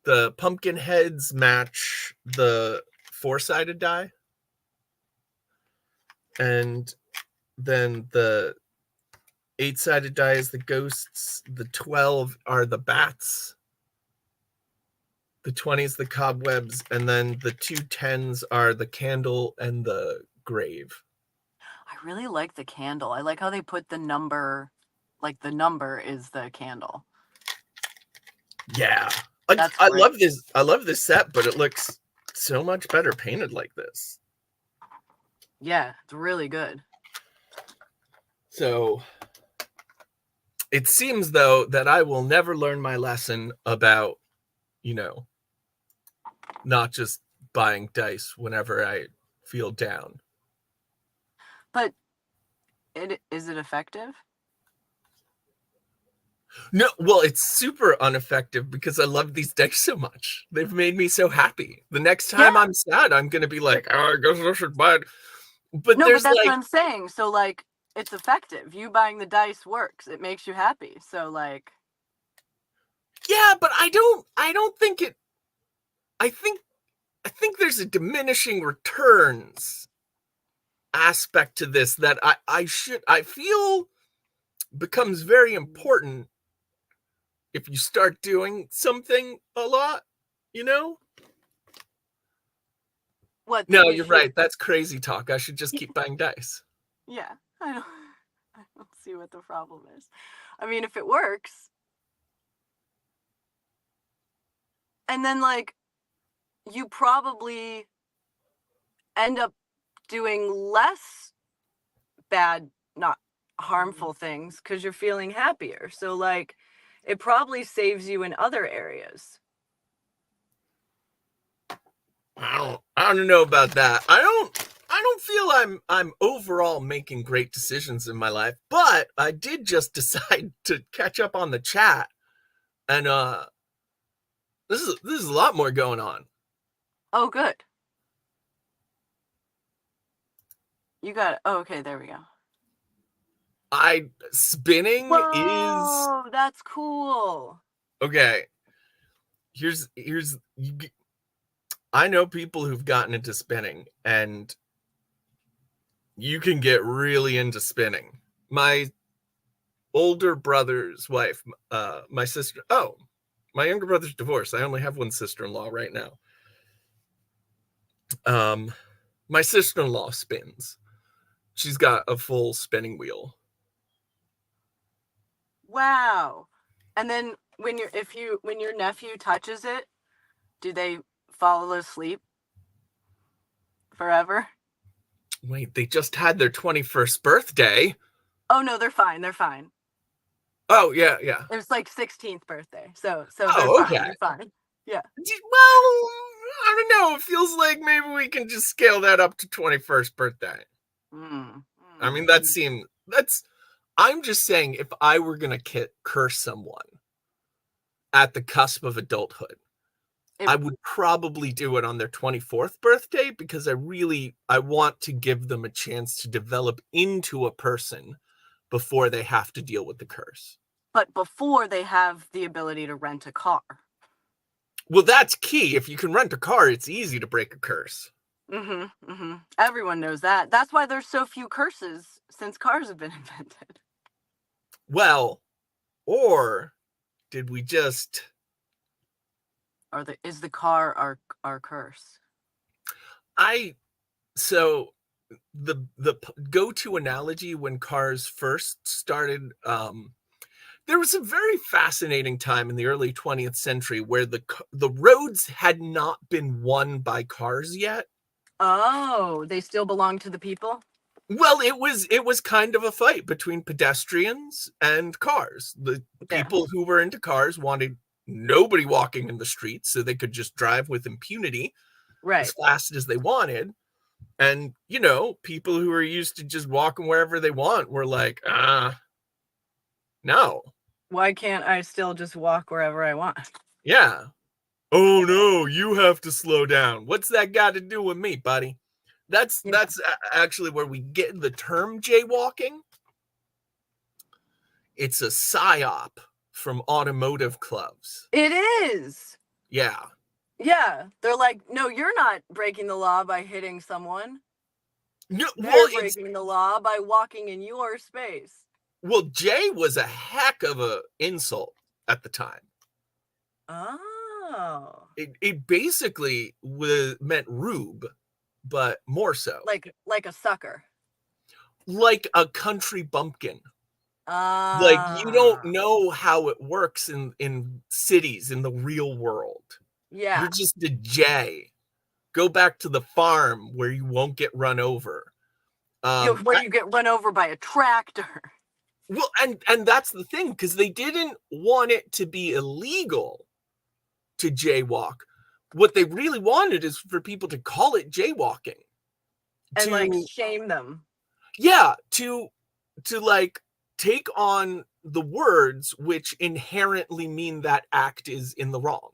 the pumpkin heads match the 4-sided die, and then the 8-sided die is the ghosts, the 12 are the bats, the 20 is the cobwebs, and then the 2 10s are the candle and the grave. I really like the candle. I like how they put the number, like the number is the candle. Yeah. That's I great. love this set, but it looks so much better painted like this. Yeah, it's really good. So it seems though that I will never learn my lesson about, not just buying dice whenever I feel down. But is it effective? No, well, it's super ineffective because I love these dice so much. They've made me so happy. The next time I'm sad, I'm going to be like, oh, I guess I should buy it. But No, there's but that's like, what I'm saying. So like, it's effective. You buying the dice works. It makes you happy. So like, yeah, but I don't think it. I think there's a diminishing returns aspect to this that I feel becomes very important if you start doing something a lot, what? No, you're right. That's crazy talk. I should just keep buying dice. Yeah, I don't see what the problem is. I mean, if it works, and then like, you probably end up doing less bad, not harmful things because you're feeling happier. So like, it probably saves you in other areas. I don't know about that. I don't feel I'm overall making great decisions in my life, but I did just decide to catch up on the chat, and this is a lot more going on. Oh, good. You got it. Oh, okay, there we go. Spinning Whoa, that's cool. Okay. Here's I know people who've gotten into spinning, and you can get really into spinning. My older brother's wife, my sister. Oh, my younger brother's divorced. I only have one sister-in-law right now. My sister-in-law spins. She's got a full spinning wheel. Wow. And then when your nephew touches it, do they fall asleep forever? Wait, they just had their 21st birthday. Oh no, they're fine. They're fine. Oh yeah. It was like 16th birthday. So Oh, they're okay. They're fine. Yeah. Well, I don't know. It feels like maybe we can just scale that up to 21st birthday. I mean, I'm just saying, if I were going to curse someone at the cusp of adulthood, I would probably do it on their 24th birthday, because I want to give them a chance to develop into a person before they have to deal with the curse. But before they have the ability to rent a car. Well, that's key. If you can rent a car, it's easy to break a curse. Everyone knows that. That's why there's so few curses since cars have been invented. Well, or did we just is the car our curse? So the go-to analogy when cars first started, there was a very fascinating time in the early 20th century where the roads had not been won by cars yet. Oh, they still belong to the people? Well, it was kind of a fight between pedestrians and cars. The Yeah. people who were into cars wanted nobody walking in the streets so they could just drive with impunity Right. as fast as they wanted. And, people who are used to just walking wherever they want were like, no. Why can't I still just walk wherever I want? Yeah. Oh no, you have to slow down. What's that got to do with me, buddy? That's actually where we get the term jaywalking. It's a psyop from automotive clubs. It is. Yeah. Yeah. They're like, no, you're not breaking the law by hitting someone. No, They're breaking the law by walking in your space. Well, Jay was a heck of a insult at the time. Oh. It basically meant rube, but more so. Like a sucker. Like a country bumpkin. Ah. Like, you don't know how it works in cities, in the real world. Yeah. You're just a Jay. Go back to the farm where you won't get run over. Where you get run over by a tractor. Well, and that's the thing, because they didn't want it to be illegal to jaywalk. What they really wanted is for people to call it jaywalking. And shame them. Yeah, to take on the words which inherently mean that act is in the wrong.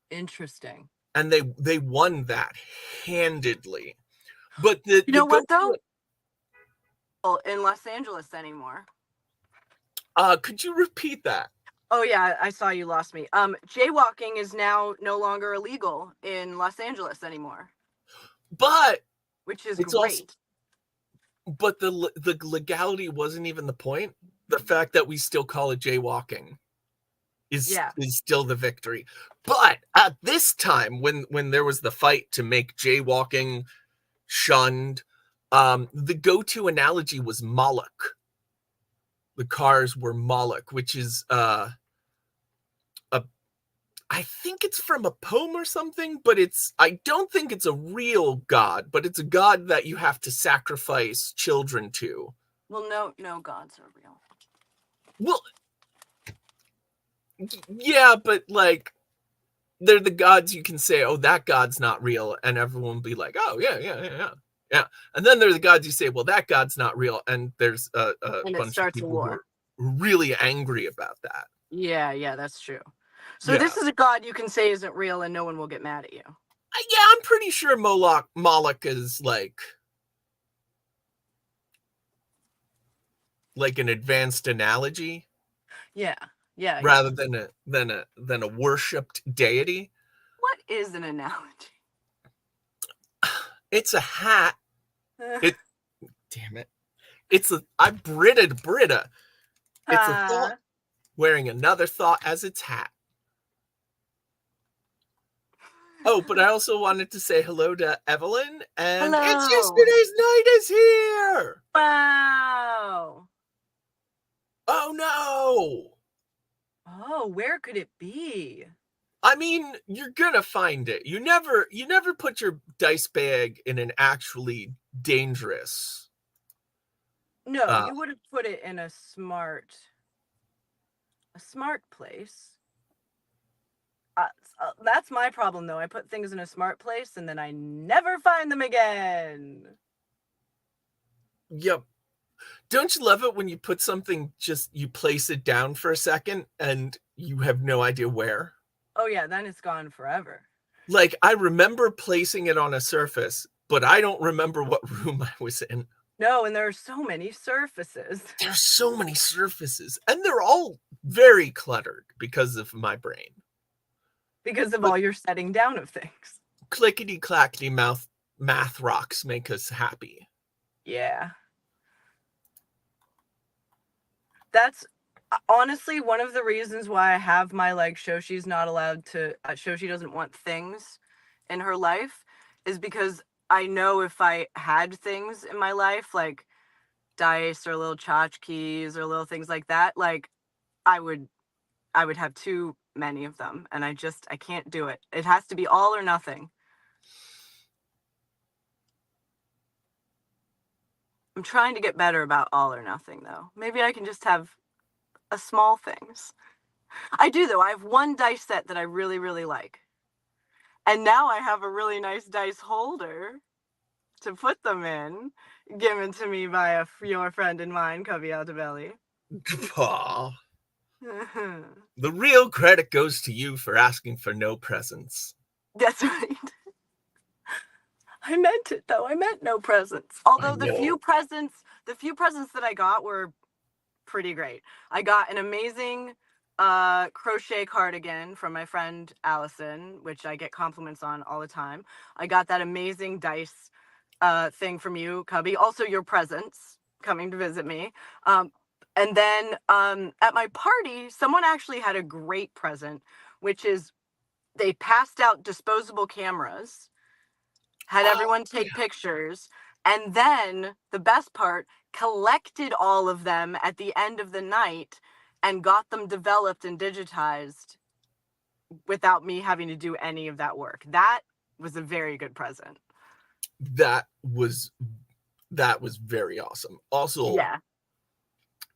Interesting. And they won that handedly. But you know what though? In Los Angeles anymore. Could you repeat that? Oh yeah, I saw you lost me. Jaywalking is now no longer illegal in Los Angeles anymore. But which is great. But the legality wasn't even the point. The fact that we still call it jaywalking is still the victory. But at this time, when there was the fight to make jaywalking shunned, the go-to analogy was Moloch. The cars were Moloch, which is I think it's from a poem or something, but I don't think it's a real god, but it's a god that you have to sacrifice children to. Well, no gods are real. Well, yeah, but they're the gods you can say, oh, that god's not real, and everyone will be like, oh, yeah. And then there's the gods you say, well, that god's not real, and there's a bunch of people who are really angry about that. Yeah, that's true. So this is a god you can say isn't real, and no one will get mad at you. Yeah, I'm pretty sure Moloch is like an advanced analogy. Yeah. Rather than a worshipped deity. What is an analogy? It's a hat. Damn it. I'm Britta. It's a thought wearing another thought as its hat. Oh, but I also wanted to say hello to Evelyn, and hello. It's Yesterday's Night is here. Wow. Oh no. Oh, where could it be? I mean, you're gonna find it. You never put your dice bag in an actually dangerous. No, you would have put it in a smart place. That's my problem, though. I put things in a smart place, and then I never find them again. Yep. Don't you love it when you put something, you place it down for a second, and you have no idea where? Oh, yeah, then it's gone forever. Like, I remember placing it on a surface, but I don't remember what room I was in. No, and there are so many surfaces. There's so many surfaces, and they're all very cluttered because of my brain. Because of all your setting down of things. Clickety-clackety math rocks make us happy. Yeah. Honestly, one of the reasons why I have my like Shoshi's not allowed to Shoshi doesn't want things in her life is because I know if I had things in my life like dice or little tchotchkes or little things like that, like I would have too many of them, and I can't do it. It has to be all or nothing. I'm trying to get better about all or nothing though. Maybe I can just have a small things. I do though. I have one dice set that I really, really like. And now I have a really nice dice holder to put them in, given to me by your friend and mine, Cubby Altabelli. Aw. The real credit goes to you for asking for no presents. That's right. I meant it though. I meant no presents. Although the few presents that I got were pretty great. I got an amazing crochet cardigan from my friend Allison, which I get compliments on all the time. I got that amazing dice thing from you, Cubby. Also your presents coming to visit me. And then at my party, someone actually had a great present, which is they passed out disposable cameras, had everyone take pictures, and then the best part, collected all of them at the end of the night and got them developed and digitized without me having to do any of that work. That was a very good present. That was very awesome. Also, Yeah.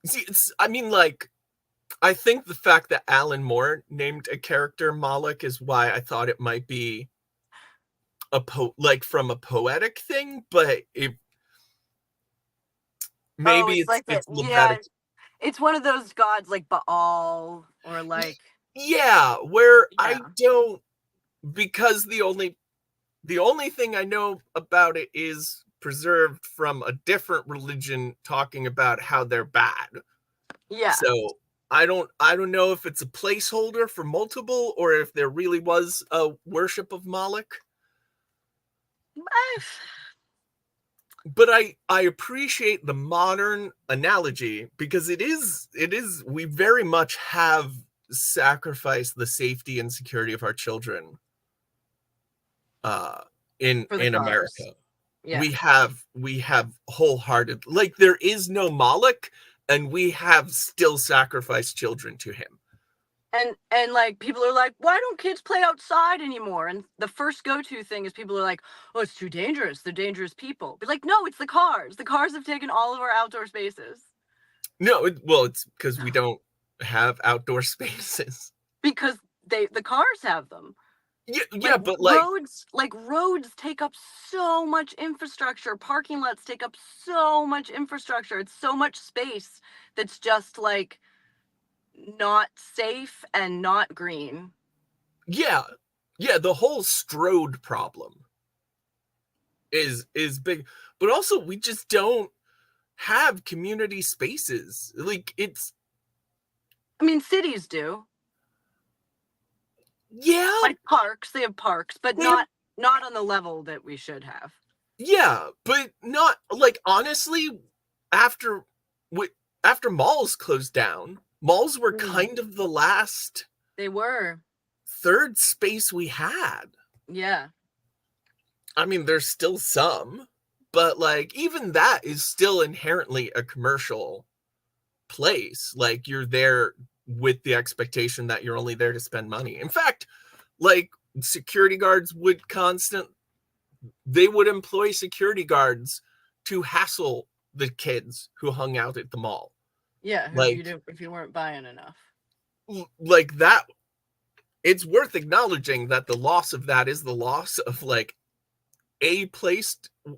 see, I think the fact that Alan Moore named a character Moloch is why I thought it might be from a poetic thing, but maybe it's Levitic. It's one of those gods like Baal or like where I don't, because the only thing I know about it is preserved from a different religion talking about how they're bad. Yeah. So I don't know if it's a placeholder for multiple or if there really was a worship of Moloch. But I appreciate the modern analogy because it is we very much have sacrificed the safety and security of our children in America. Yeah. We have wholehearted, like, there is no Moloch and we have still sacrificed children to him. And like people are like, why don't kids play outside anymore? And the first go-to thing is people are like, oh, it's too dangerous. They're dangerous people. But like, no, it's the cars. The cars have taken all of our outdoor spaces. No, it's because we don't have outdoor spaces. Because the cars have them. Yeah, but roads take up so much infrastructure. Parking lots take up so much infrastructure. It's so much space that's just like not safe and not green. Yeah, the whole Strode problem is big, but also we just don't have community spaces. Like, I mean, cities do. Yeah, like parks. They have parks, but not on the level that we should have. Yeah, but not, like, honestly, after malls closed down, malls were kind of the last. They were. Third space we had. Yeah. I mean, there's still some, but like even that is still inherently a commercial place. Like, you're there with the expectation that you're only there to spend money. In fact, like, security guards would employ security guards to hassle the kids who hung out at the mall. Yeah, if you weren't buying enough. Like that, it's worth acknowledging that the loss of that is the loss of like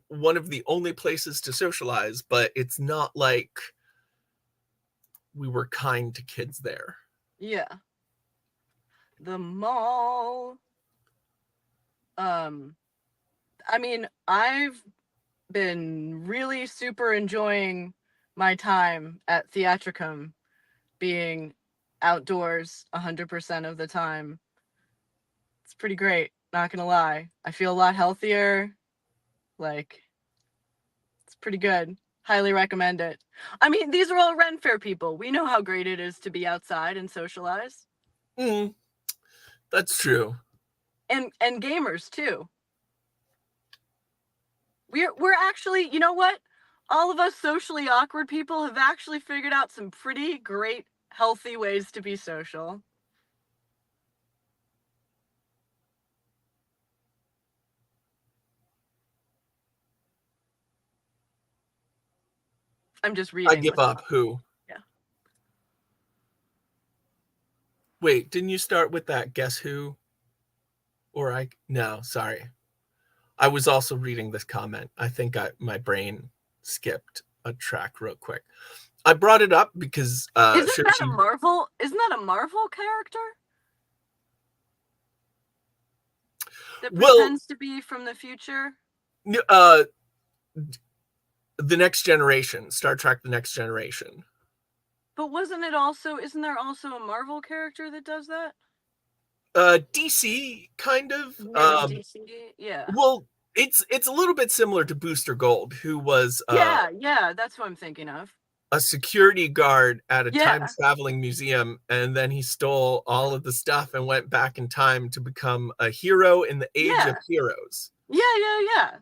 one of the only places to socialize, but it's not like we were kind to kids there. Yeah. The mall. I mean, I've been really super enjoying my time at Theatricum, being outdoors 100% of the time. It's pretty great, not gonna lie. I feel a lot healthier. Like, it's pretty good. Highly recommend it. I mean, these are all Ren Fair people. We know how great it is to be outside and socialize. That's true. And gamers too. We're actually, you know what? All of us socially awkward people have actually figured out some pretty great, healthy ways to be social. I'm just reading. I give up. Who? Yeah. Wait, didn't you start with that Guess Who? No, sorry. I was also reading this comment. I think my brain skipped a track real quick. I brought it up because Isn't that a Marvel character? That pretends to be from the future? The Next Generation, Star Trek The Next Generation. But isn't there also a Marvel character that does that? DC kind of. DC, yeah. Well, it's a little bit similar to Booster Gold, who was yeah, that's what I'm thinking of. A security guard at a time-traveling museum, and then he stole all of the stuff and went back in time to become a hero in the age of heroes. Yeah.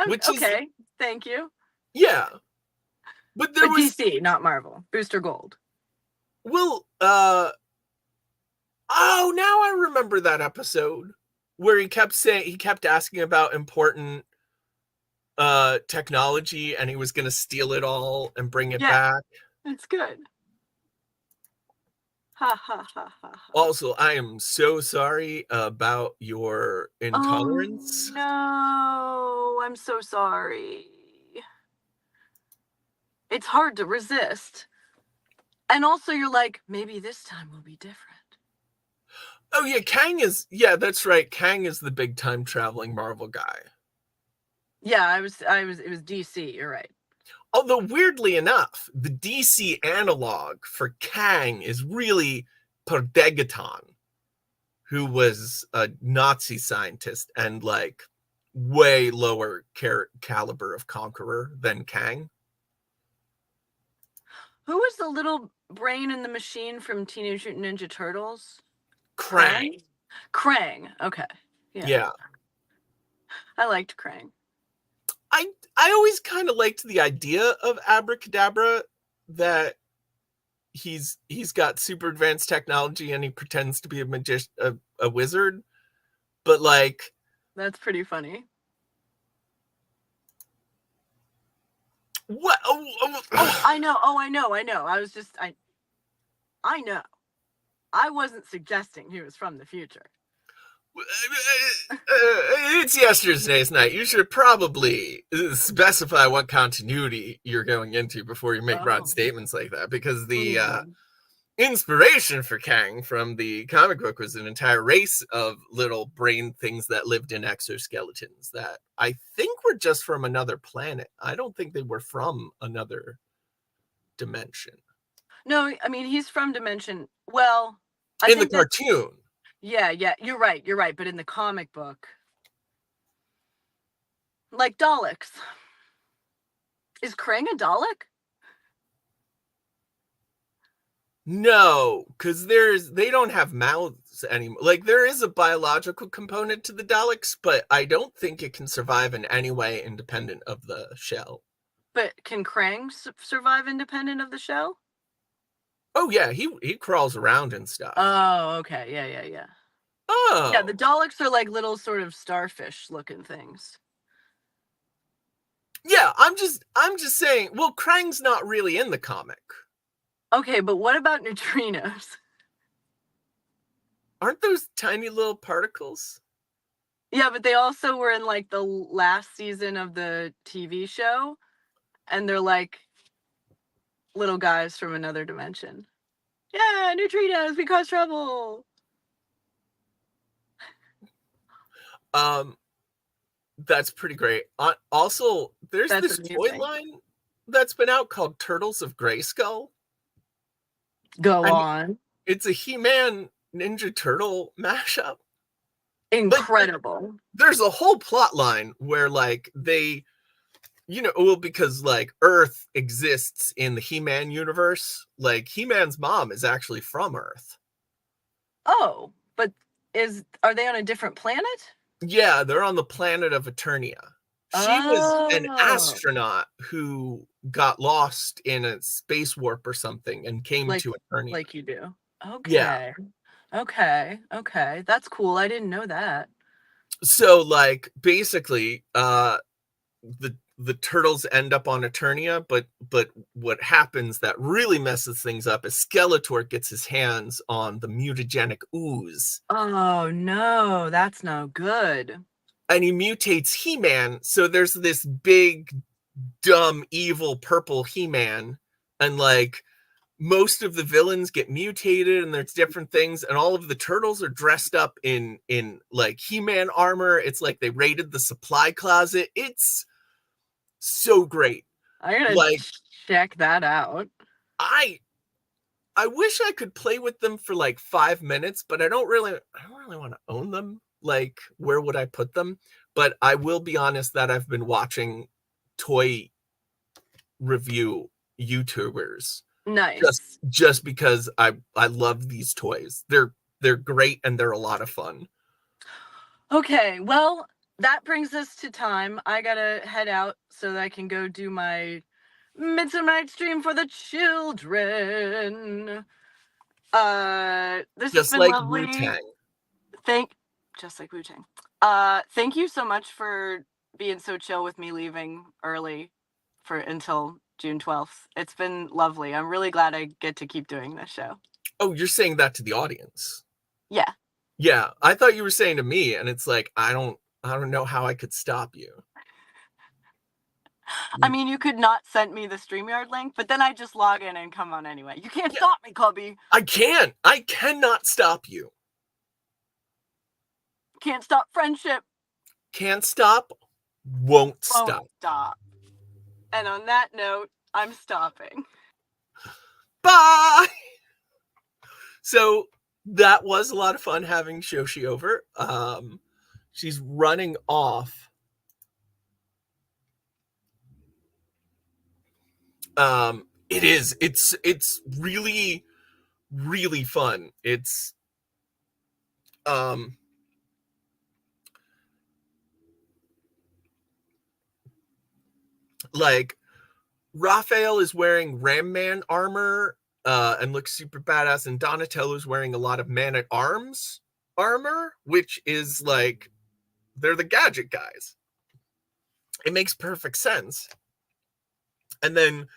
Which okay, thank you. Yeah. But DC, not Marvel. Booster Gold. Well, now I remember that episode where he kept asking about important technology, and he was going to steal it all and bring it back. It's good. Ha ha ha ha. Also, I am so sorry about your intolerance. Oh, no, I'm so sorry. It's hard to resist. And also you're like, maybe this time will be different. Oh yeah, that's right. Kang is the big time traveling Marvel guy. Yeah, it was DC, you're right. Although weirdly enough, the DC analog for Kang is really Perdegaton, who was a Nazi scientist and like way lower caliber of conqueror than Kang. Who was the little brain in the machine from Teenage Mutant Ninja Turtles? Krang. Okay. Yeah. I liked Krang. I always kind of liked the idea of Abracadabra, that he's got super advanced technology and he pretends to be a wizard, but like that's pretty funny. What? I know. I know. I know. I wasn't suggesting he was from the future. It's yesterday's night. You should probably specify what continuity you're going into before you make broad statements like that, because the inspiration for Kang from the comic book was an entire race of little brain things that lived in exoskeletons that I think were just from another planet. I don't think they were from another dimension. No, I mean, he's from dimension. Well, in the cartoon. Yeah, you're right. But in the comic book, like Daleks. Is Krang a Dalek? No, because they don't have mouths anymore. Like, there is a biological component to the Daleks, but I don't think it can survive in any way independent of the shell. But can Krang survive independent of the shell? Oh yeah, he crawls around and stuff. Oh, okay. Yeah. Oh. Yeah, the Daleks are like little sort of starfish looking things. Yeah, I'm just saying, well, Krang's not really in the comic. Okay, but what about neutrinos? Aren't those tiny little particles? Yeah, but they also were in like the last season of the TV show, and they're like little guys from another dimension. Yeah, neutrinos, we cause trouble. That's pretty great. Also, there's this toy line that's been out called Turtles of Grayskull. Go on. It's a He-Man Ninja Turtle mashup. Incredible. Like, there's a whole plot line where like they Well, because like Earth exists in the He-Man universe. Like He-Man's mom is actually from Earth. Oh, but are they on a different planet? Yeah, they're on the planet of Eternia. She was an Oh. astronaut who got lost in a space warp or something and came to Eternia. Like you do. Okay. Yeah. Okay. That's cool. I didn't know that. So like basically the turtles end up on Eternia, but what happens that really messes things up is Skeletor gets his hands on the mutagenic ooze. Oh no, that's no good. And he mutates He-Man, so there's this big, dumb, evil purple He-Man, and like most of the villains get mutated, and there's different things, and all of the turtles are dressed up in like He-Man armor. It's like they raided the supply closet. It's so great. I'm gonna Like, check that out. I wish I could play with them for like 5 minutes, but I don't really want to own them. Like, where would I put them? But I will be honest that I've been watching toy review YouTubers. Nice. Just because I love these toys. They're great and they're a lot of fun. Okay, well, that brings us to time. I gotta head out so that I can go do my Midsummer Night Stream for the children. This Just has been like lovely. Wu-Tang. Just like Wu-Tang. Thank you so much for being so chill with me leaving early until June 12th. It's been lovely. I'm really glad I get to keep doing this show. Oh, you're saying that to the audience? Yeah. Yeah, I thought you were saying to me, and it's like I don't know how I could stop you. I mean, you could not send me the StreamYard link, but then I just log in and come on anyway. You can't stop me, Cubby. I cannot stop you. Can't stop friendship. Can't stop, won't stop. Stop. And on that note, I'm stopping. Bye! So that was a lot of fun having Shoshi over. She's running off. It's really, really fun. It's like Raphael is wearing Ram Man armor and looks super badass, and Donatello's wearing a lot of Man-at-Arms armor, which is like they're the gadget guys. It makes perfect sense. And then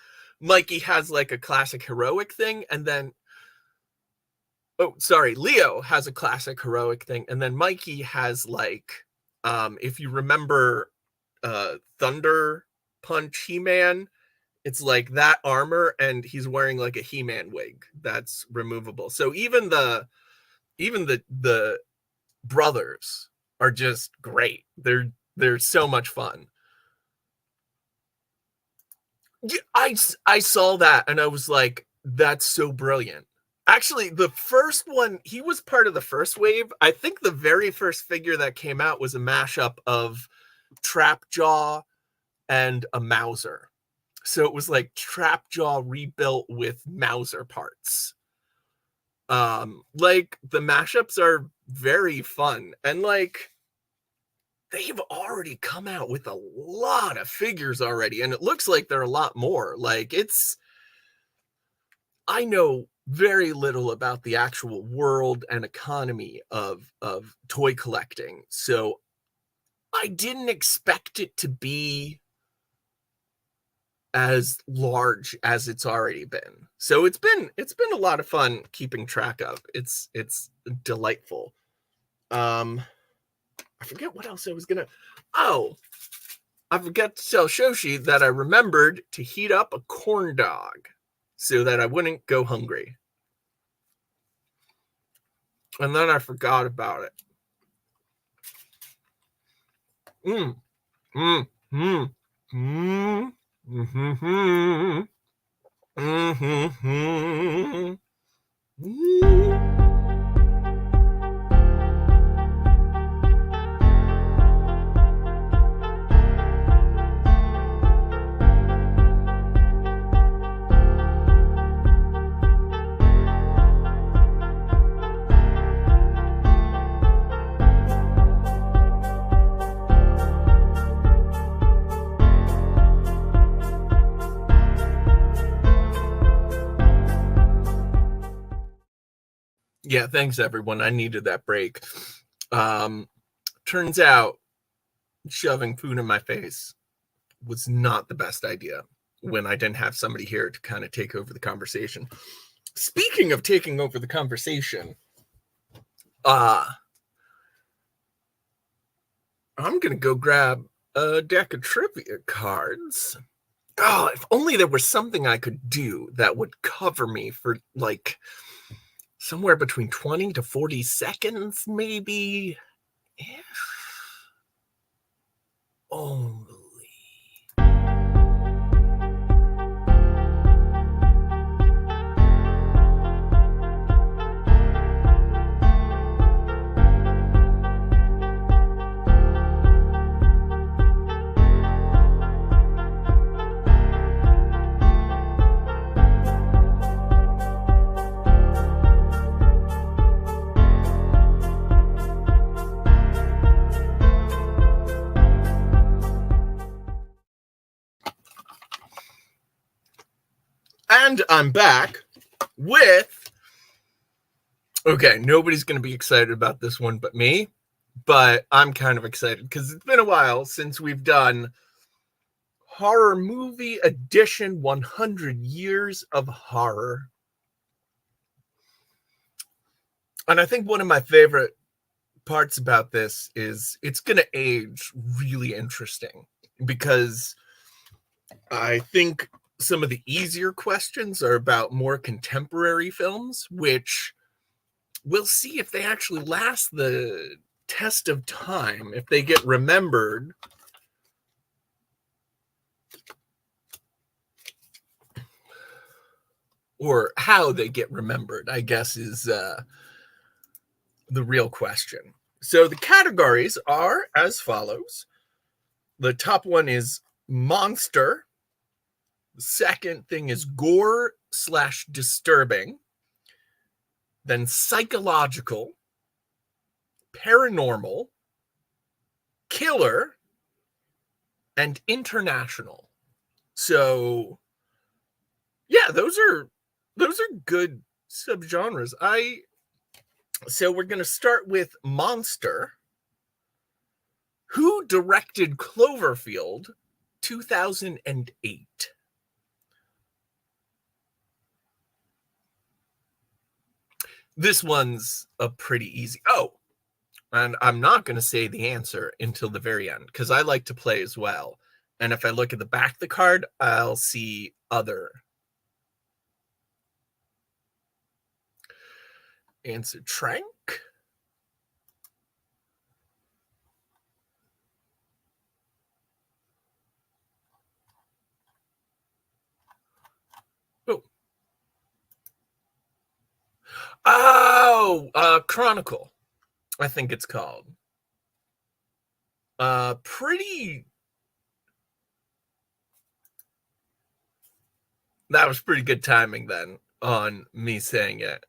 Mikey has like a classic heroic thing, and then Leo has a classic heroic thing, and then Mikey has like if you remember Thunder Punch He-Man, it's like that armor, and he's wearing like a He-Man wig that's removable. So even the brothers are just great. They're so much fun. I saw that and I was like, that's so brilliant. Actually, the first one, he was part of the first wave. I think the very first figure that came out was a mashup of Trapjaw and a Mauser. So it was like Trapjaw rebuilt with Mauser parts. Like the mashups are very fun, and like they've already come out with a lot of figures already, and it looks like there are a lot more. Like I know very little about the actual world and economy of toy collecting, so I didn't expect it to be as large as it's already been. So it's been a lot of fun keeping track of. It's delightful. I forget what else I was gonna. Oh, I forgot to tell Shoshi that I remembered to heat up a corn dog so that I wouldn't go hungry. And then I forgot about it. Yeah, thanks everyone. I needed that break. Turns out shoving food in my face was not the best idea when I didn't have somebody here to kind of take over the conversation. Speaking of taking over the conversation, I'm gonna go grab a deck of trivia cards. Oh, if only there was something I could do that would cover me for like somewhere between 20 to 40 seconds, maybe. If only. And I'm back with, okay, nobody's going to be excited about this one but me, but I'm kind of excited because it's been a while since we've done Horror Movie Edition 100 Years of Horror. And I think one of my favorite parts about this is it's going to age really interesting because I think some of the easier questions are about more contemporary films, which we'll see if they actually last the test of time, if they get remembered. Or how they get remembered, I guess, is the real question. So the categories are as follows. The top one is monster. The second thing is gore/disturbing. Then psychological, paranormal, killer, and international. So yeah, those are good subgenres. So we're going to start with monster. Who directed Cloverfield 2008? This one's a pretty easy. Oh, and I'm not going to say the answer until the very end because I like to play as well. And if I look at the back of the card, I'll see other. Answer Trank. Chronicle, I think it's called. Pretty. That was pretty good timing then on me saying it.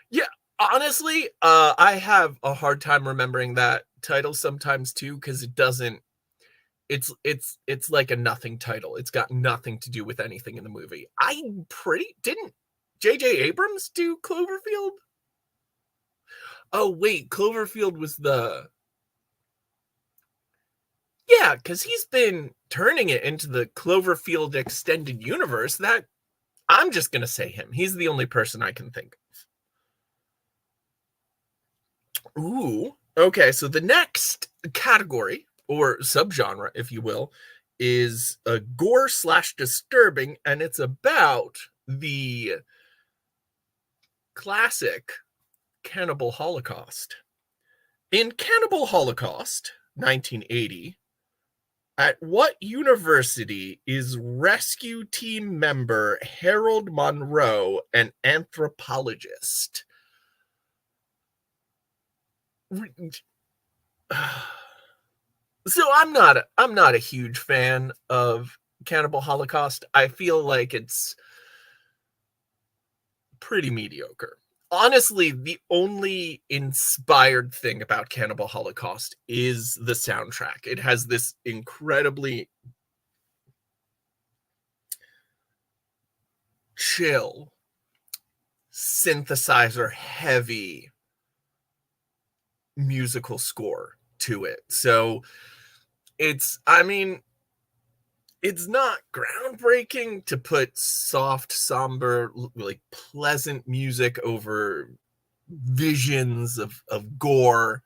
Yeah, honestly, I have a hard time remembering that title sometimes too because it doesn't. It's like a nothing title. It's got nothing to do with anything in the movie. Didn't J.J. Abrams do Cloverfield? Oh, wait, Cloverfield was the... Yeah, because he's been turning it into the Cloverfield extended universe. That I'm just going to say him. He's the only person I can think of. Ooh, okay, so the next category, or subgenre, if you will, is a gore/disturbing, and it's about the classic Cannibal Holocaust. In Cannibal Holocaust, 1980, at what university is rescue team member Harold Monroe an anthropologist? So I'm not a huge fan of Cannibal Holocaust. I feel like it's pretty mediocre. Honestly, the only inspired thing about Cannibal Holocaust is the soundtrack. It has this incredibly chill synthesizer heavy musical score to it. So it's not groundbreaking to put soft, somber, like pleasant music over visions of gore.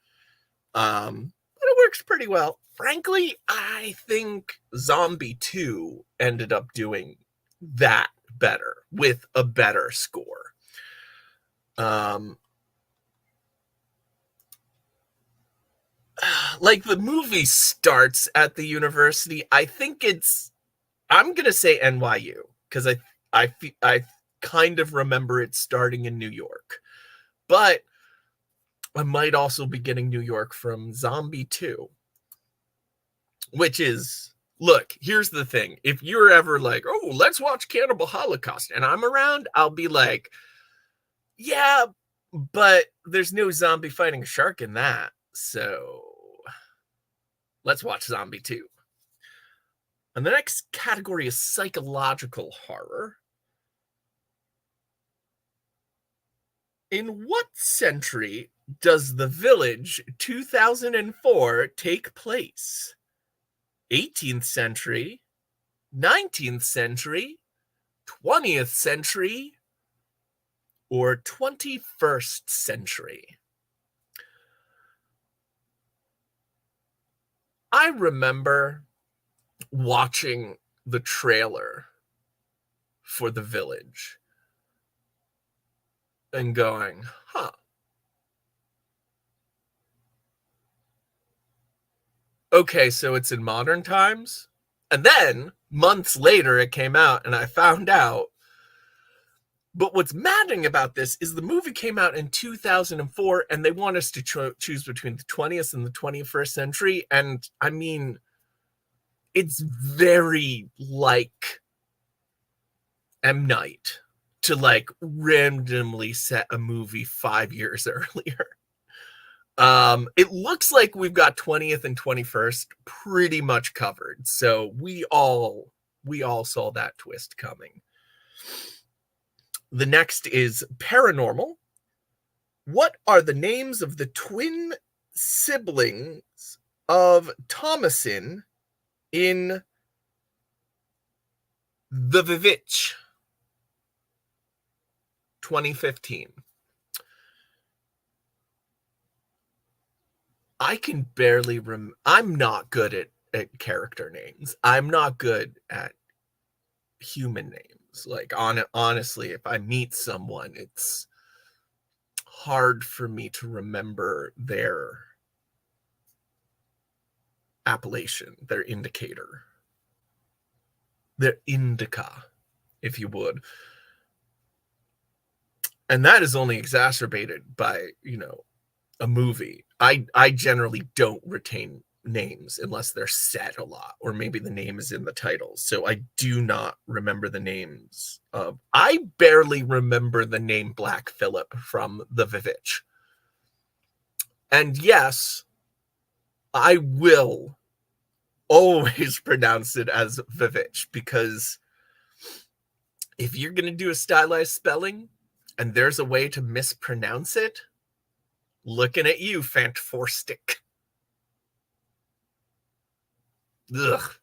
But it works pretty well. Frankly, I think Zombie 2 ended up doing that better with a better score. Like the movie starts at the university. I think I'm gonna say NYU because I kind of remember it starting in New York, but I might also be getting New York from Zombie 2, which is, look, here's the thing. If you're ever like, oh, let's watch Cannibal Holocaust, and I'm around, I'll be like, yeah, but there's no zombie fighting a shark in that. So let's watch Zombie 2. And the next category is psychological horror. In what century does The Village 2004 take place? 18th century, 19th century, 20th century, or 21st century? I remember watching the trailer for The Village and going, huh. Okay, so it's in modern times? And then months later it came out and I found out. But what's maddening about this is the movie came out in 2004 and they want us to choose between the 20th and the 21st century. And I mean, it's very like M. Night to like randomly set a movie 5 years earlier. It looks like we've got 20th and 21st pretty much covered. So we all saw that twist coming. The next is paranormal. What are the names of the twin siblings of Thomasin in The Vivitch 2015? I can barely I'm not good at character names. I'm not good at human names. Like honestly, if I meet someone, it's hard for me to remember their appellation, their indicator, their indica, if you would. And that is only exacerbated by, a movie. I generally don't retain names unless they're said a lot, or maybe the name is in the title. So I do not remember the names of. I barely remember the name Black Phillip from The Vivitch. And yes, I will always pronounce it as Vivitch, because if you're going to do a stylized spelling and there's a way to mispronounce it, looking at you, Fant4stick. Ugh.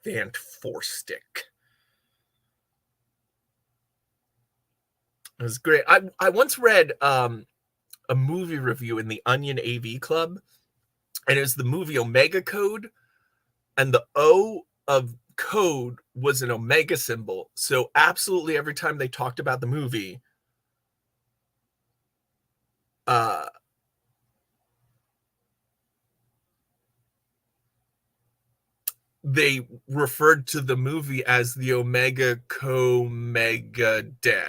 Fant4stick. It was great. I once read a movie review in the Onion AV Club, and it was the movie Omega Code, and the O of code was an omega symbol. So absolutely every time they talked about the movie, they referred to the movie as the Omega Comega De.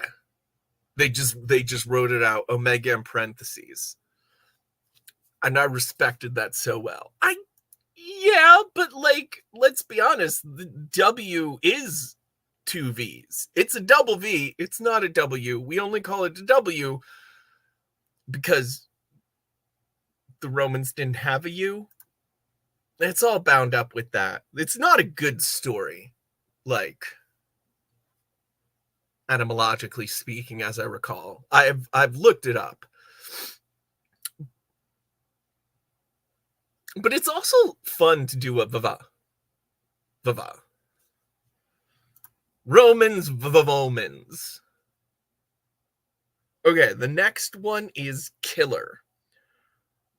They just wrote it out, Omega in parentheses. And I respected that so well. Yeah, but like, let's be honest, the W is two V's. It's a double V. It's not a W. We only call it a W because the Romans didn't have a U. It's all bound up with that. It's not a good story. Like, etymologically speaking, as I recall. I've looked it up. But it's also fun to do a vava. Vava. Romans, vavomans. Okay, the next one is Killer.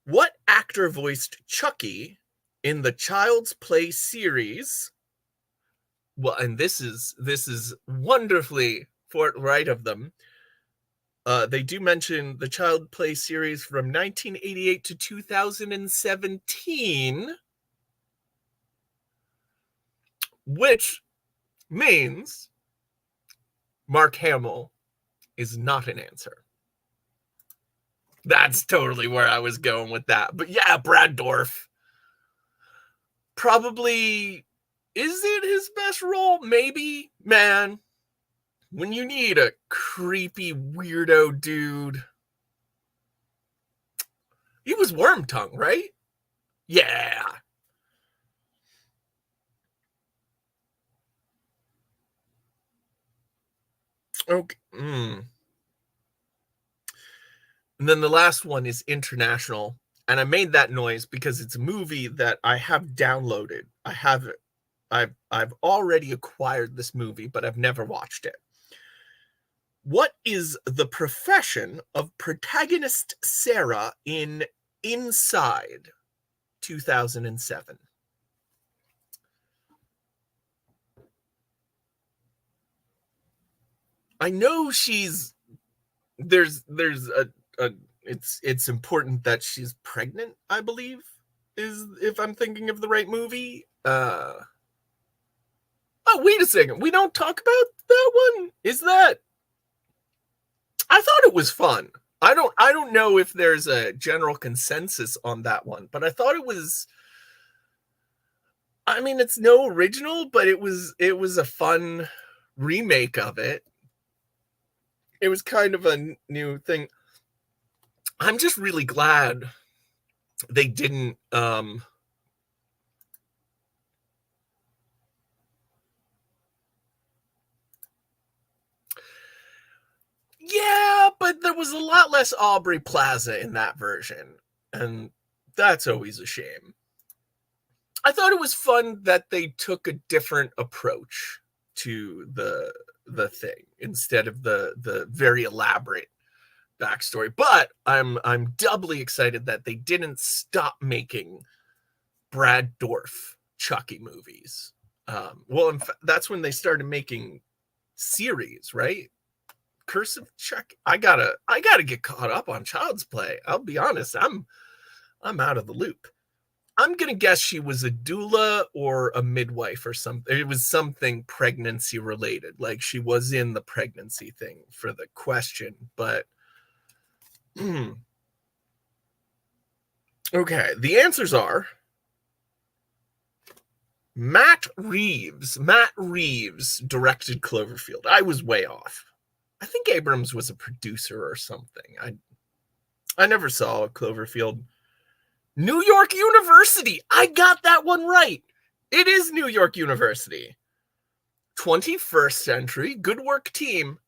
What actor voiced Chucky in the Child's Play series? Well, and this is wonderfully forthright of them. They do mention the Child Play series from 1988 to 2017, which means Mark Hamill is not an answer. That's totally where I was going with that. But yeah, Brad Dourif. Probably, is it his best role? Maybe. Man, when you need a creepy weirdo dude. He was Wormtongue, right? Yeah. Okay. And then the last one is International. And I made that noise because it's a movie that I have downloaded. I've already acquired this movie, but I've never watched it. What is the profession of protagonist Sarah in Inside 2007? I know there's it's important that she's pregnant, I believe, is, if I'm thinking of the right movie. Oh, wait a second. We don't talk about that one? Is that? I thought it was fun. I don't know if there's a general consensus on that one, but I thought it was, I mean, it's no original, but it was a fun remake of it. It was kind of a new thing. I'm just really glad they didn't yeah, but there was a lot less Aubrey Plaza in that version, and that's always a shame. I thought it was fun that they took a different approach to the thing instead of the very elaborate backstory. But I'm doubly excited that they didn't stop making Brad Dourif Chucky movies. Well, in fact, that's when they started making series, right? Curse of Chucky. I gotta get caught up on Child's Play. I'll be honest, I'm out of the loop. I'm gonna guess she was a doula or a midwife or something. It was something pregnancy related, like she was in the pregnancy thing for the question. But okay, the answers are Matt Reeves. Matt Reeves directed Cloverfield. I was way off. I think Abrams was a producer or something. I never saw Cloverfield. New York University. I got that one right. It is New York University. 21st century. Good work, team.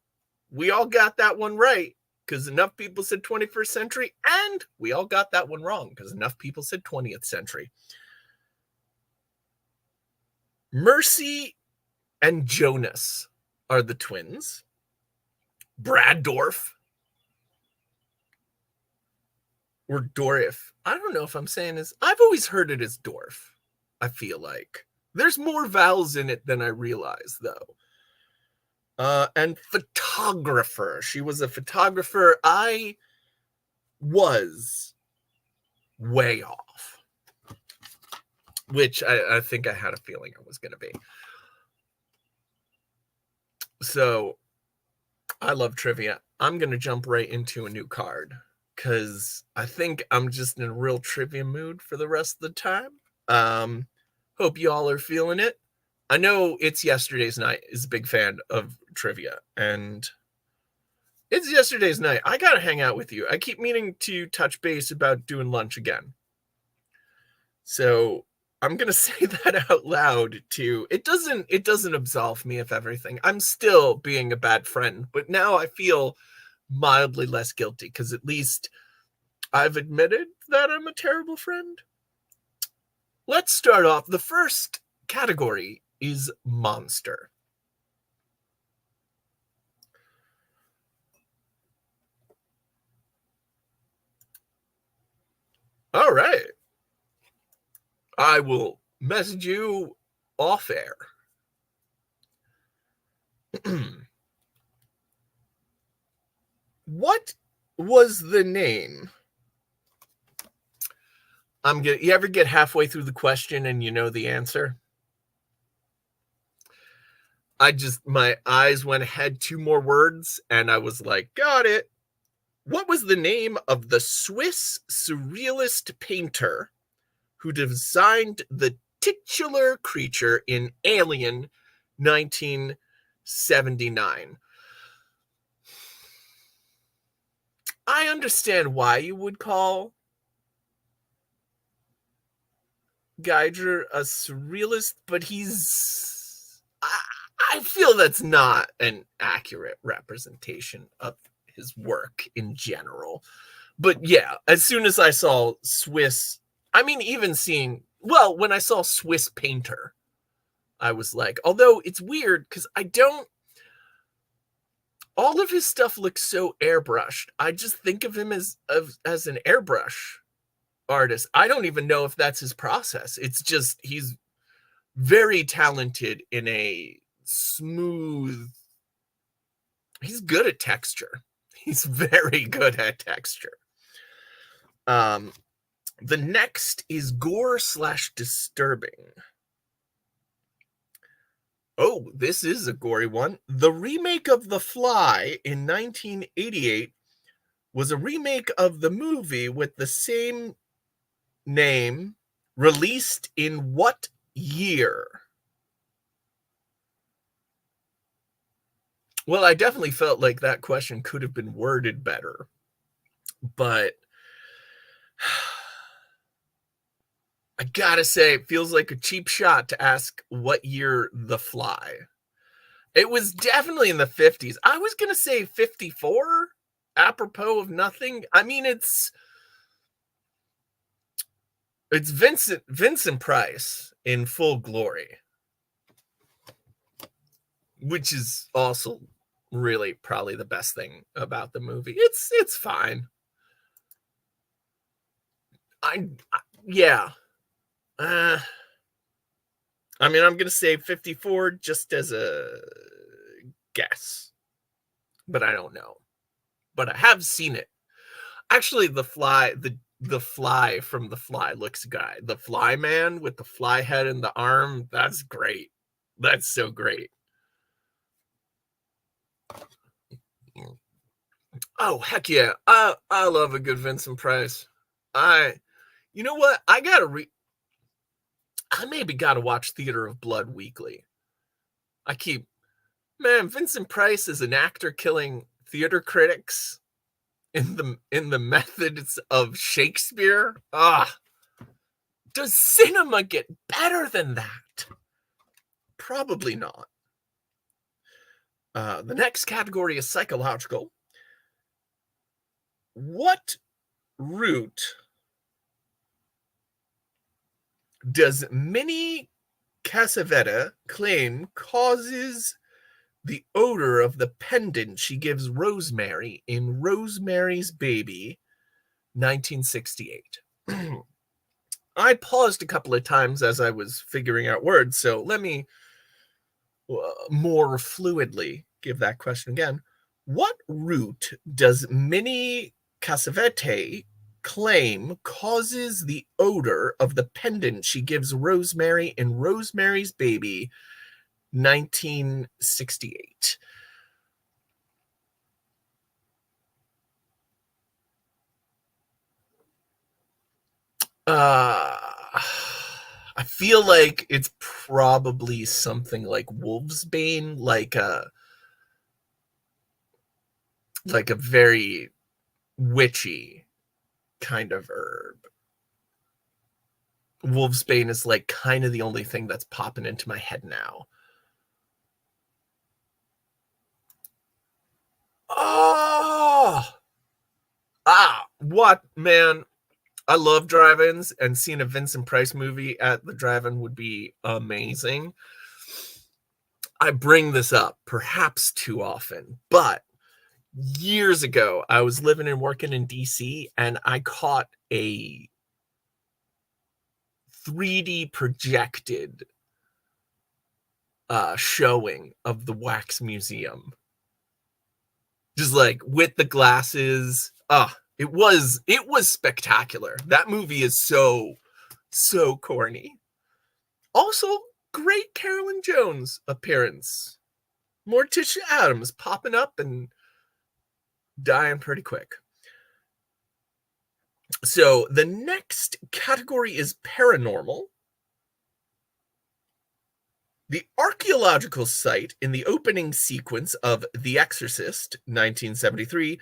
We all got that one right because enough people said 21st century, and we all got that one wrong because enough people said 20th century. Mercy and Jonas are the twins. Brad Dourif. Or Dourif. I don't know if I'm saying this. I've always heard it as Dorf. I feel like there's more vowels in it than I realize, though. And photographer. She was a photographer. I was way off, which I think I had a feeling I was going to be. So I love trivia. I'm going to jump right into a new card because I think I'm just in a real trivia mood for the rest of the time. Hope you all are feeling it. I know It's Yesterday's Night is a big fan of trivia, and It's Yesterday's Night. I got to hang out with you. I keep meaning to touch base about doing lunch again. So I'm gonna say that out loud too. It doesn't absolve me of everything. I'm still being a bad friend, but now I feel mildly less guilty because at least I've admitted that I'm a terrible friend. Let's start off. The first category is monster. All right. I will message you off air. What was the name? You ever get halfway through the question and you know the answer? My eyes went ahead 2 more words and I was like, got it. What was the name of the Swiss surrealist painter who designed the titular creature in Alien 1979? I understand why you would call Geiger a surrealist, but I feel that's not an accurate representation of his work in general. But yeah, as soon as I saw Swiss, when I saw Swiss painter, I was like, although it's weird because all of his stuff looks so airbrushed. I just think of him as an airbrush artist. I don't even know if that's his process. It's just he's very talented in a smooth. He's good at texture. He's very good at texture. The next is gore/disturbing. Oh, this is a gory one. The remake of The Fly in 1988 was a remake of the movie with the same name, released in what year? Well, I definitely felt like that question could have been worded better, but I gotta say, it feels like a cheap shot to ask what year The Fly. It was definitely in the 50s. I was gonna say 54, apropos of nothing. I mean, it's Vincent Price in full glory, which is also really probably the best thing about the movie. It's fine. Yeah. I'm gonna say 54 just as a guess, but I don't know. But I have seen it. Actually, the fly from The Fly looks good. The Fly Man with the fly head and the arm, that's great. That's so great. Oh, heck yeah. I love a good Vincent Price. You know what? I maybe gotta watch Theater of Blood weekly. Vincent Price is an actor killing theater critics in the methods of Shakespeare. Does cinema get better than that? Probably not. The next category is psychological. What root does Minnie Casavetta claim causes the odor of the pendant she gives Rosemary in Rosemary's Baby, 1968? I paused a couple of times as I was figuring out words, so let me more fluidly give that question again. What root does Minnie Casavette claim causes the odor of the pendant she gives Rosemary in Rosemary's Baby, 1968? I feel like it's probably something like wolfsbane, like a very witchy kind of herb. Wolfsbane is like kind of the only thing that's popping into my head now. What, man? I love drive-ins, and seeing a Vincent Price movie at the drive-in would be amazing. I bring this up perhaps too often, but years ago, I was living and working in DC, and I caught a 3D projected showing of the Wax Museum. Just like with the glasses. It was spectacular. That movie is so corny. Also, great Carolyn Jones appearance. Morticia Addams popping up and dying pretty quick. So the next category is paranormal. The archaeological site in the opening sequence of The Exorcist, 1973,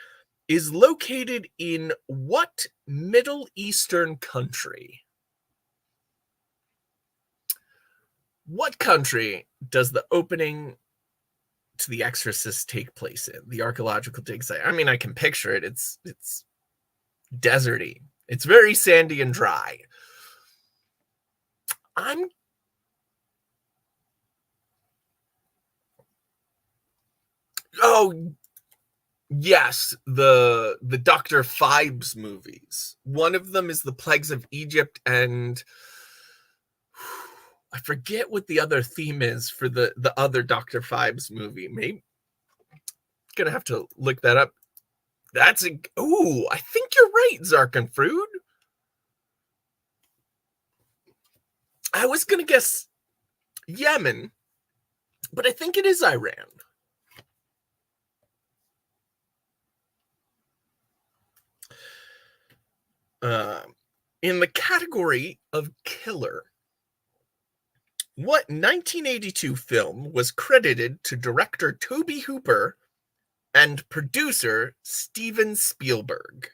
is located in what Middle Eastern country? What country does the opening to The Exorcist take place in? The archaeological dig site. I mean, I can picture it. It's deserty. It's very sandy and dry. Yes, the Dr. Phibes movies. One of them is The Plagues of Egypt, and I forget what the other theme is for the other Dr. Phibes movie. Maybe gonna have to look that up. I think you're right, Zarkenfrude. I was gonna guess Yemen, but I think it is Iran. In the category of killer, what 1982 film was credited to director Tobe Hooper and producer Steven Spielberg?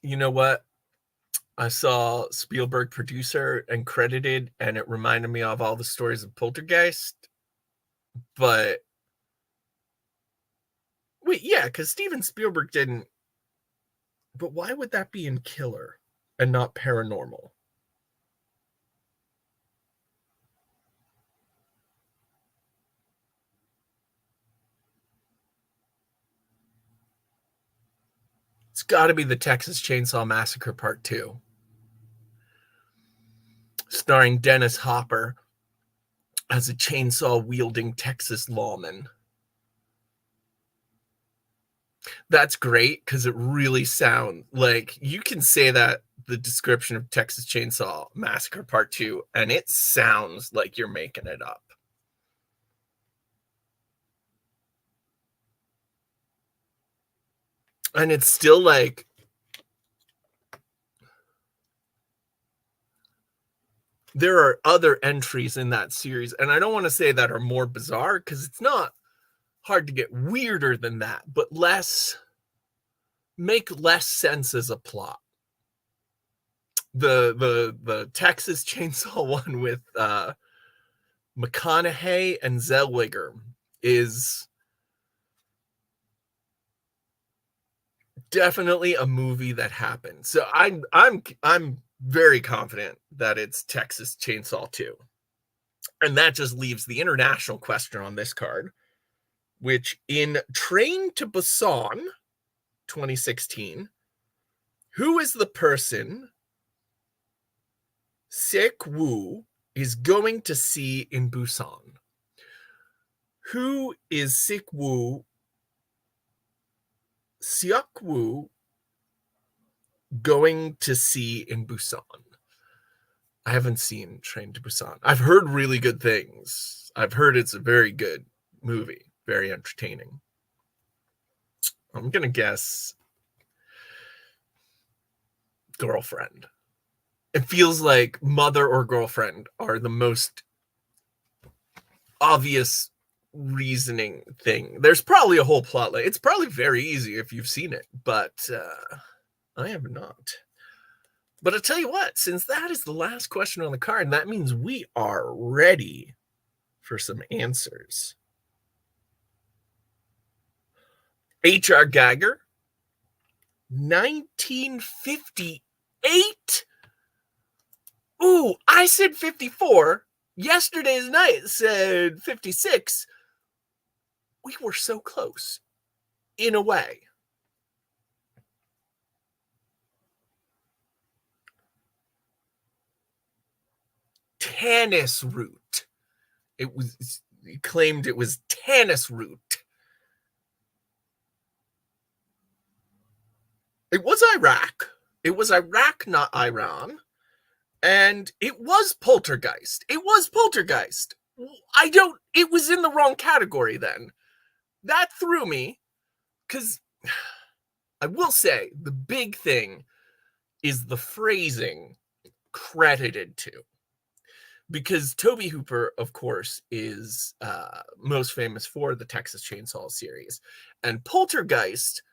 You know what? I saw Spielberg producer and credited, and it reminded me of all the stories of Poltergeist. But wait, yeah, because Steven Spielberg didn't. But why would that be in Killer and not Paranormal? It's got to be the Texas Chainsaw Massacre Part 2. Starring Dennis Hopper as a chainsaw-wielding Texas lawman. That's great, because it really sounds like you can say that the description of Texas Chainsaw Massacre Part 2, and it sounds like you're making it up. And it's still like, there are other entries in that series, and I don't want to say that are more bizarre, because it's not hard to get weirder than that, but make less sense as a plot. The Texas Chainsaw one with McConaughey and Zellweger is definitely a movie that happened. So I'm very confident that it's Texas Chainsaw 2. And that just leaves the international question on this card, which in Train to Busan 2016, who is the person Sick-Woo is going to see in Busan? Who is Sick-Woo going to see in Busan? I haven't seen Train to Busan. I've heard really good things. I've heard it's a very good movie, very entertaining. I'm going to guess girlfriend. It feels like mother or girlfriend are the most obvious reasoning thing. There's probably a whole plot line. It's probably very easy if you've seen it, but I have not. But I'll tell you what, since that is the last question on the card, that means we are ready for some answers. H.R. Giger, 1958. Ooh, I said 54. Yesterday's night said 56. We were so close, in a way. Tannis root. He claimed it was Tannis root. It was Iraq. It was Iraq, not Iran. And it was Poltergeist. It was Poltergeist. It was in the wrong category then. That threw me, because I will say the big thing is the phrasing credited to. Because Tobe Hooper, of course, is most famous for the Texas Chainsaw series. And Poltergeist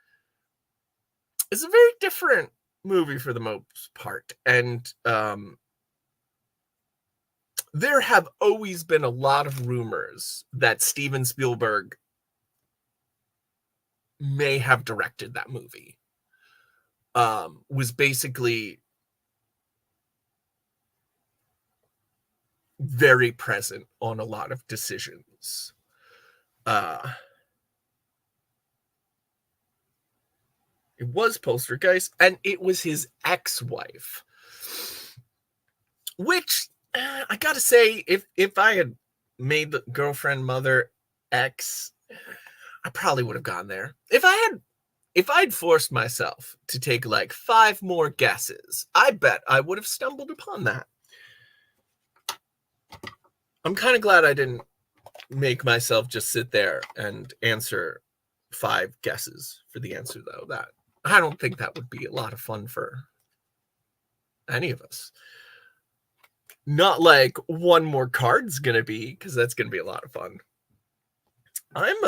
is a very different movie for the most part. And there have always been a lot of rumors that Steven Spielberg may have directed that movie. Was basically very present on a lot of decisions. It was Poltergeist, and it was his ex-wife. Which, I gotta say, if I had made the girlfriend, mother, ex, I probably would have gone there. If I'd forced myself to take like 5 more guesses, I bet I would have stumbled upon that. I'm kind of glad I didn't make myself just sit there and answer 5 guesses for the answer, though. That I don't think that would be a lot of fun for any of us. Not like one more card's gonna be, because that's gonna be a lot of fun. I'm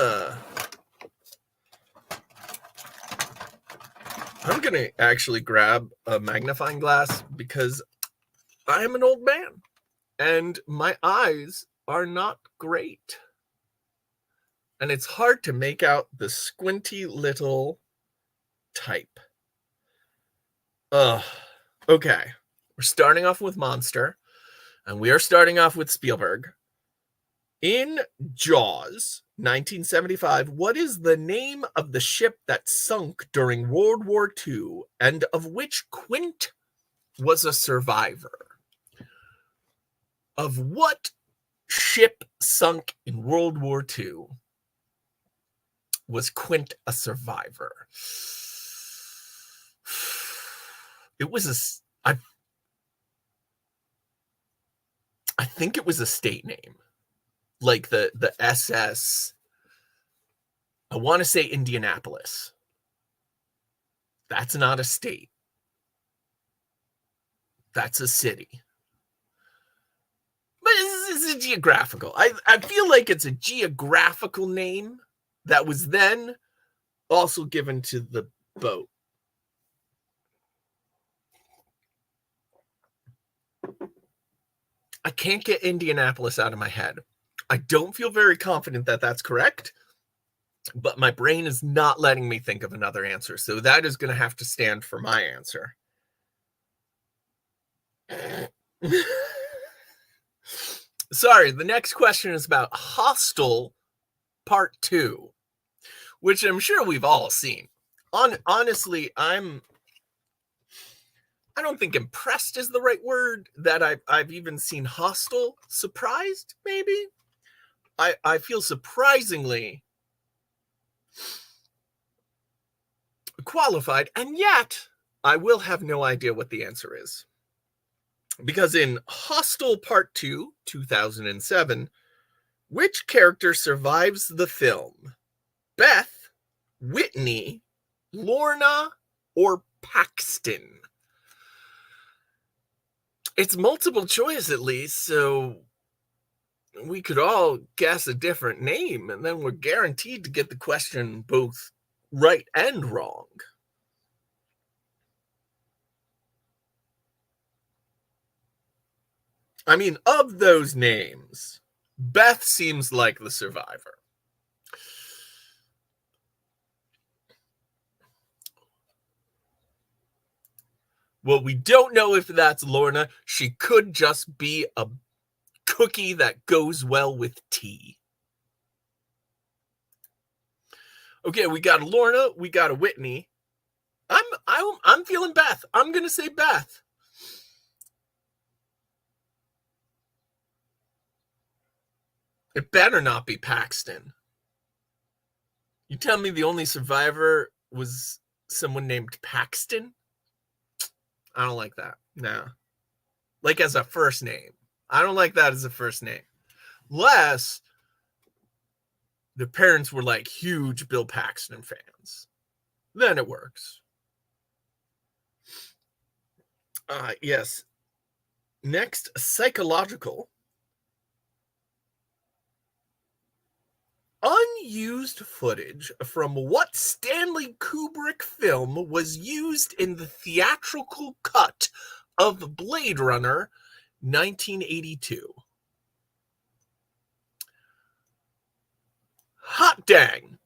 gonna actually grab a magnifying glass because I am an old man and my eyes are not great. And it's hard to make out the squinty little type. Okay. We're starting off with Monster, and we are starting off with Spielberg. In Jaws, 1975, what is the name of the ship that sunk during World War II and of which Quint was a survivor? Of what ship sunk in World War II was Quint a survivor? It was I think it was a state name. Like the SS, I want to say Indianapolis. That's not a state. That's a city. But it's a geographical. I feel like it's a geographical name that was then also given to the boat. I can't get Indianapolis out of my head. I don't feel very confident that that's correct, but my brain is not letting me think of another answer. So that is going to have to stand for my answer. Sorry, the next question is about Hostel Part 2, which I'm sure we've all seen. Honestly, I don't think impressed is the right word that I've even seen Hostel. Surprised, maybe? I feel surprisingly qualified, and yet I will have no idea what the answer is. Because in Hostel Part 2, 2007, which character survives the film? Beth, Whitney, Lorna, or Paxton? It's multiple choice at least, so we could all guess a different name, and then we're guaranteed to get the question both right and wrong. I mean, of those names, Beth seems like the survivor. Well, we don't know if that's Lorna. She could just be a cookie that goes well with tea. Okay, we got a Lorna, we got a Whitney. I'm feeling Beth. I'm gonna say Beth. It better not be Paxton. You tell me the only survivor was someone named Paxton? I don't like that. No. Like as a first name. I don't like that as a first name. Unless the parents were like huge Bill Paxton fans. Then it works. Yes. Next, psychological. Unused footage from what Stanley Kubrick film was used in the theatrical cut of Blade Runner 1982? Hot dang.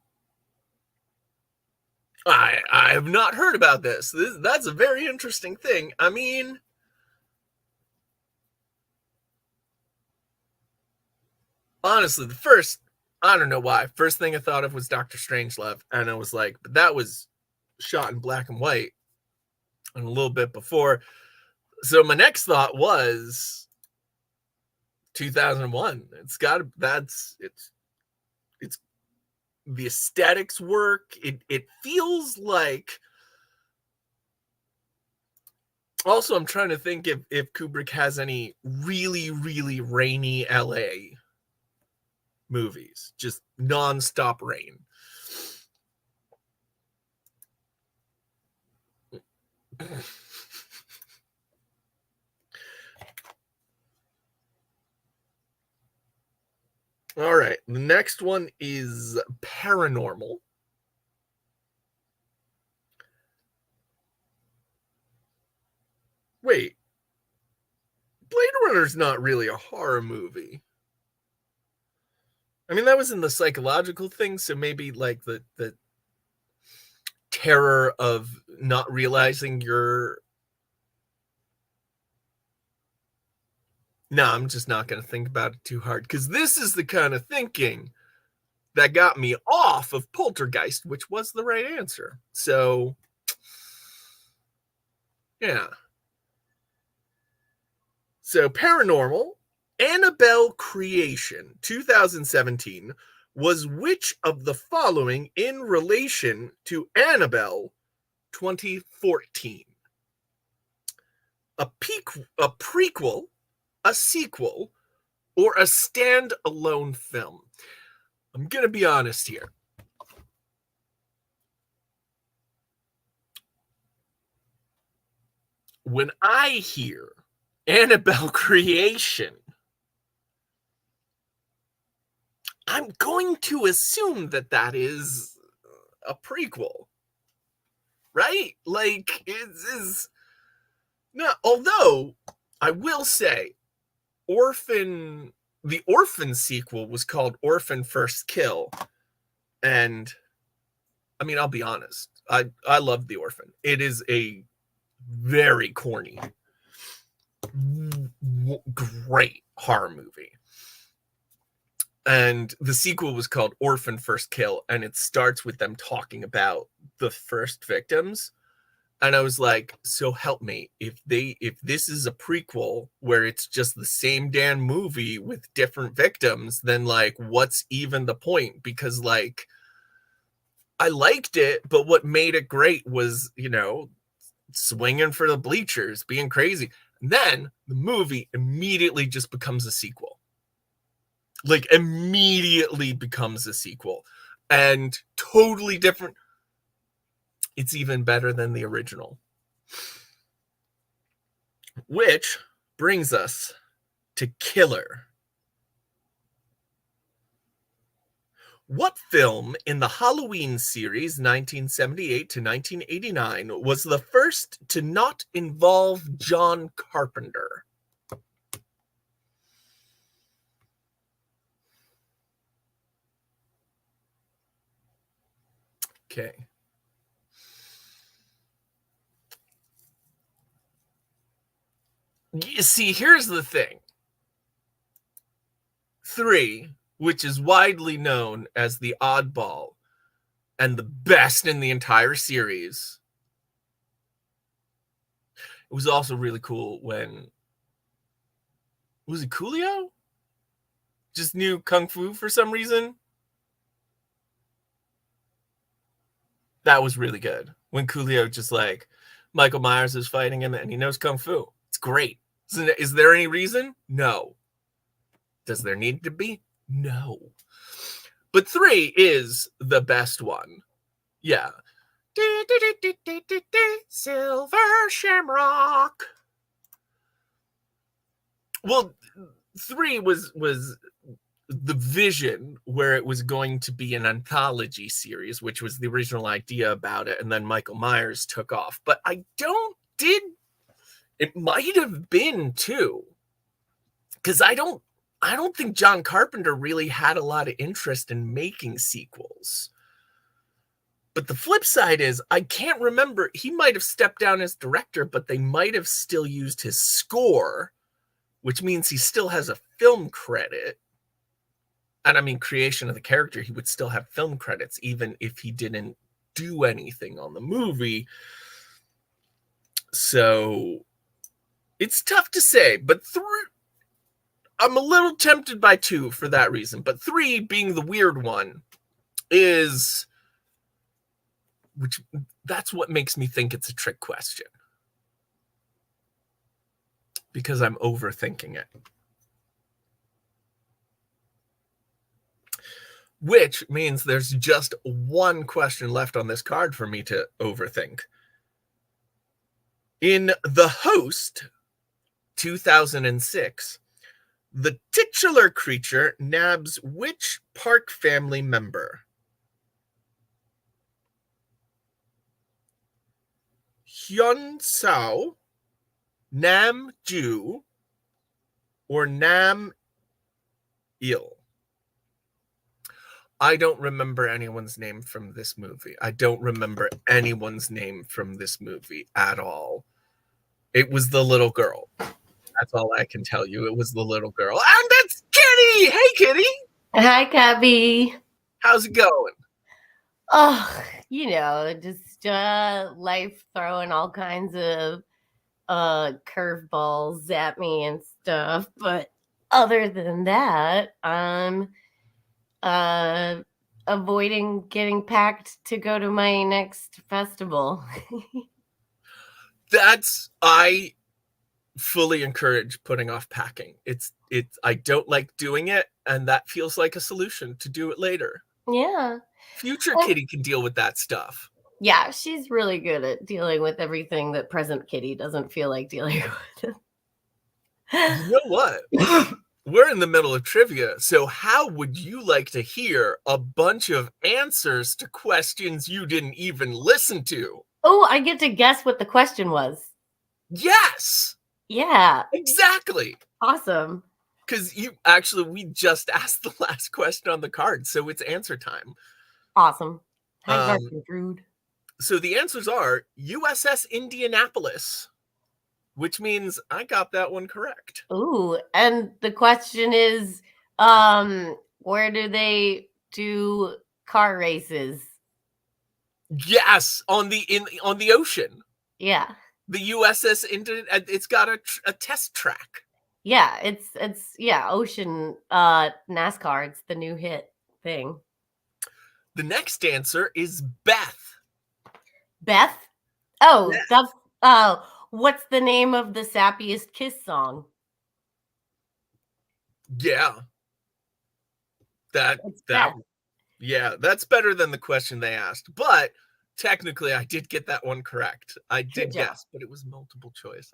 I have not heard about this. That's a very interesting thing. I mean, honestly, I don't know why. First thing I thought of was Dr. Strangelove. And I was like, but that was shot in black and white and a little bit before. So my next thought was 2001. It's the aesthetics work. It feels like. Also, I'm trying to think if Kubrick has any really, really rainy LA movies, just non-stop rain. All right, the next one is paranormal. Wait, Blade Runner's not really a horror movie. I mean, that was in the psychological thing, so maybe like the terror of not realizing you're... No, I'm just not going to think about it too hard, because this is the kind of thinking that got me off of Poltergeist, which was the right answer. So, yeah. So, paranormal, Annabelle Creation, 2017, was which of the following in relation to Annabelle 2014? A prequel, a sequel, or a standalone film? I'm going to be honest here. When I hear Annabelle Creation, I'm going to assume that is a prequel, right? Like, it is not. Although I will say, the Orphan sequel was called Orphan First Kill, and I mean, I'll be honest, I love The Orphan. It is a very corny, great horror movie. And the sequel was called Orphan First Kill, and it starts with them talking about the first victims. And I was like, so help me, if this is a prequel where it's just the same damn movie with different victims, then like, what's even the point? Because like, I liked it, but what made it great was, swinging for the bleachers, being crazy. And then the movie immediately just becomes a sequel. Like, immediately becomes a sequel. And totally different. It's even better than the original. Which brings us to Killer. What film in the Halloween series 1978 to 1989 was the first to not involve John Carpenter? Okay. You see, here's the thing. 3, which is widely known as the oddball and the best in the entire series. It was also really cool when, was it Coolio? Just knew Kung Fu for some reason. That was really good. When Coolio just like, Michael Myers is fighting him and he knows Kung Fu. It's great. Is there any reason? No. Does there need to be? No. But 3 is the best one. Yeah. Silver Shamrock. Well, 3 was the vision where it was going to be an anthology series, which was the original idea about it, and then Michael Myers took off. But it might have been 2, because I don't think John Carpenter really had a lot of interest in making sequels. But the flip side is, I can't remember. He might have stepped down as director, but they might have still used his score, which means he still has a film credit. And I mean, creation of the character, he would still have film credits, even if he didn't do anything on the movie. So it's tough to say, but 3, I'm a little tempted by 2 for that reason. But 3, being the weird one, that's what makes me think it's a trick question. Because I'm overthinking it. Which means there's just one question left on this card for me to overthink. In The Host, 2006, the titular creature nabs which Park family member? Hyun Sao, Nam Ju, or Nam Il? I don't remember anyone's name from this movie. I don't remember anyone's name from this movie at all. It was the little girl. That's all I can tell you. It was the little girl. And it's Kitty! Hey, Kitty! Hi, Cubby. How's it going? Oh, just life throwing all kinds of curveballs at me and stuff. But other than that, I'm avoiding getting packed to go to my next festival. I fully encourage putting off packing. I don't like doing it, and that feels like a solution to do it later. Yeah. Future Kitty can deal with that stuff. Yeah, she's really good at dealing with everything that present Kitty doesn't feel like dealing with. You know what? We're in the middle of trivia, so how would you like to hear a bunch of answers to questions you didn't even listen to? Oh, I get to guess what the question was. Yes! Yeah. Exactly. Awesome. Because we just asked the last question on the card, so it's answer time. Awesome. Hi, Gertrude. So the answers are USS Indianapolis, which means I got that one correct. Ooh, and the question is, where do they do car races? Yes, on the ocean. Yeah. The USS it's got a test track. Yeah, it's ocean NASCAR. It's the new hit thing. The next answer is Beth. Beth? Oh, yeah. That's what's the name of the Sappiest Kiss song? Yeah. Yeah, that's better than the question they asked. But technically I did get that one correct. I did guess, but it was multiple choice.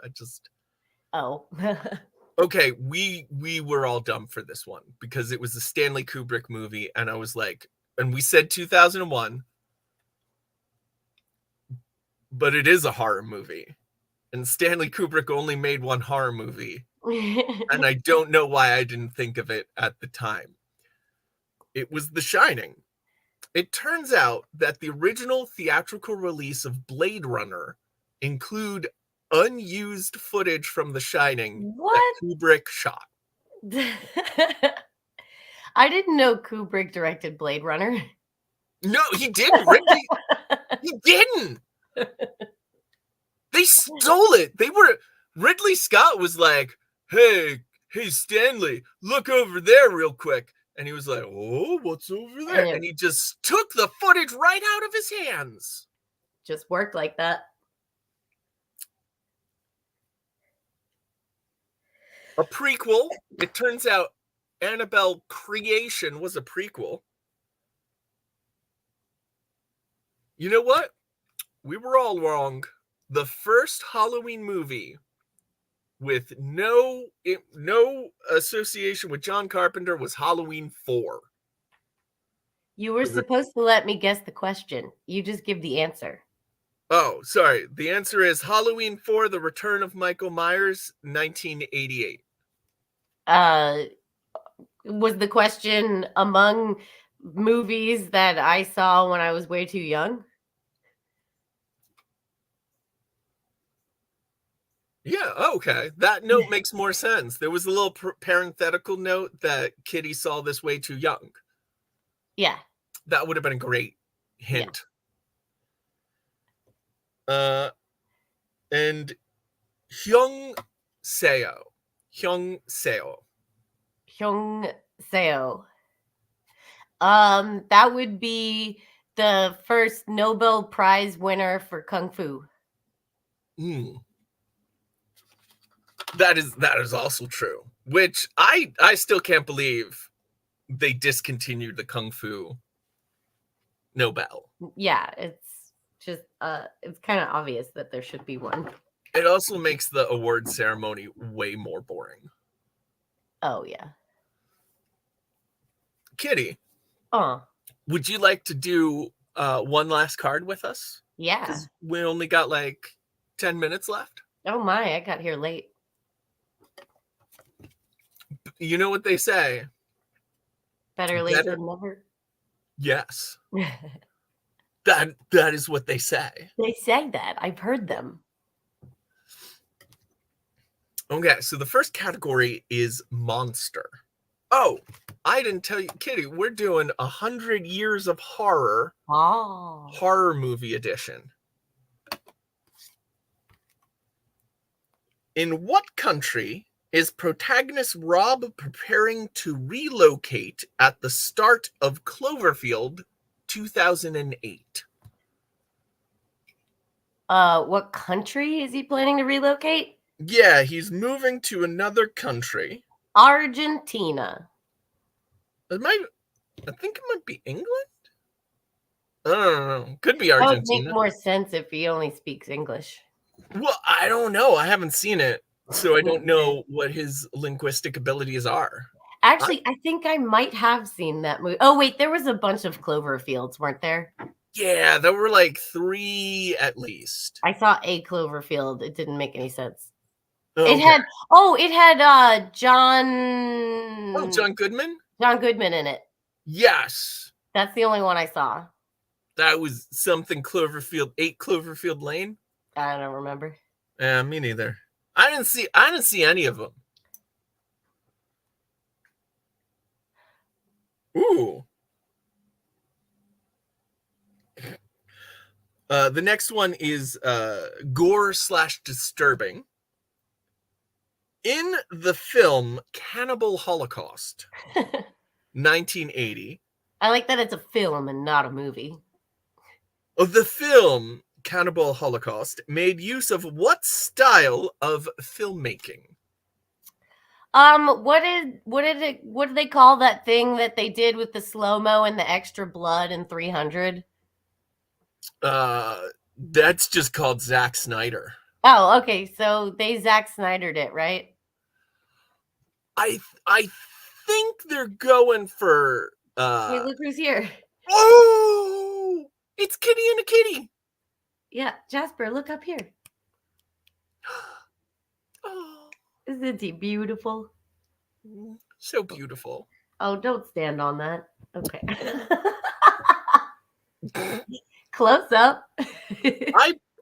Okay, we were all dumb for this one because it was a Stanley Kubrick movie, and I was like, and we said 2001, but it is a horror movie. And Stanley Kubrick only made one horror movie. And I don't know why I didn't think of it at the time. It was The Shining. It turns out that the original theatrical release of Blade Runner include unused footage from The Shining What? that Kubrick shot. I didn't know Kubrick directed Blade Runner. No, he didn't. He didn't. They stole it. Ridley Scott was like, hey, Stanley, look over there real quick. And he was like, oh, what's over there? And he just took the footage right out of his hands. Just worked like that. A prequel. It turns out Annabelle Creation was a prequel. You know what? We were all wrong. The first Halloween movie with no association with John Carpenter was Halloween 4. You were supposed to let me guess the question. You just give the answer. Oh, sorry. The answer is Halloween 4, The Return of Michael Myers, 1988. Was the question among movies that I saw when I was way too young? Yeah, okay. That note makes more sense. There was a little parenthetical note that Kitty saw this way too young. Yeah. That would have been a great hint. Yeah. And Hyung Seo. That would be the first Nobel Prize winner for Kung Fu. That is also true. Which I still can't believe they discontinued the Kung Fu Nobel. Yeah, it's just it's kind of obvious that there should be one. It also makes the award ceremony way more boring. Oh yeah. Kitty. Oh. Would you like to do one last card with us? Yeah. We only got like 10 minutes left. Oh my, I got here late. You know what they say? Better late than never. Yes. That is what they say. They say that. I've heard them. Okay, so the first category is monster. Oh, I didn't tell you, Kitty, we're doing 100 Years of Horror. Oh. Horror movie edition. In what country is protagonist Rob preparing to relocate at the start of Cloverfield 2008? What country is he planning to relocate? Yeah, he's moving to another country. Argentina. I think it might be England? I don't know. Could be Argentina. That would make more sense if he only speaks English. Well, I don't know. I haven't seen it, so I don't know what his linguistic abilities are. Actually, I think I might have seen that movie. Oh, wait, there was a bunch of Cloverfields, weren't there? Yeah, there were like 3 at least. I saw a Cloverfield. It didn't make any sense. Okay. It had John... Oh, John Goodman? John Goodman in it. Yes. That's the only one I saw. That was something Cloverfield, 8 Cloverfield Lane? I don't remember. Yeah, me neither. I didn't see any of them. Ooh. The next one is gore/disturbing. In the film Cannibal Holocaust, 1980. I like that it's a film and not a movie. The film Cannibal Holocaust made use of what style of filmmaking? What did they call that thing that they did with the slow-mo and the extra blood in 300? That's just called Zack Snyder. Oh, okay. So they Zack Snydered it, right? I think they're going for Hey, look who's here. Oh, it's Kitty and a Kitty. Yeah, Jasper, look up here. Oh, Isn't he beautiful? so beautiful. Oh, don't stand on that. Okay. Close up.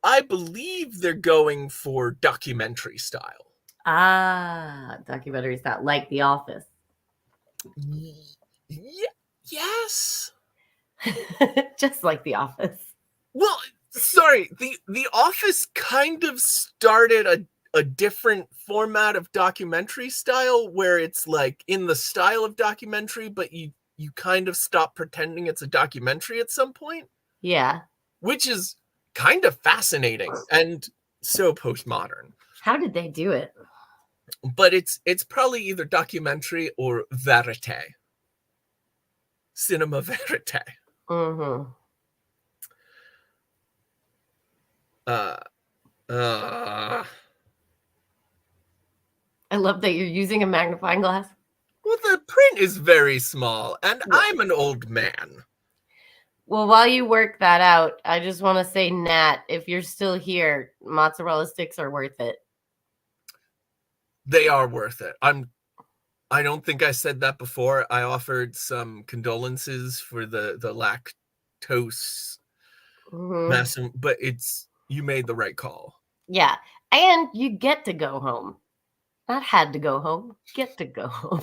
I believe they're going for documentary style. Documentary style, like The Office. Yes. Just like The Office. Well, sorry, the Office kind of started a different format of documentary style where it's like in the style of documentary, but you kind of stop pretending it's a documentary at some point, Yeah. which is kind of fascinating and so postmodern. How did they do it? But it's probably either documentary or verite. Cinema verite. Mm-hmm. I love that you're using a magnifying glass. Well, the print is very small, and I'm an old man. Well, while you work that out, I just want to say, Nat, if you're still here, mozzarella sticks are worth it. They are worth it. I don't think I said that before. I offered some condolences for the lactose massive, but you made the right call. Yeah, and you get to go home. Not had to go home. Get to go home.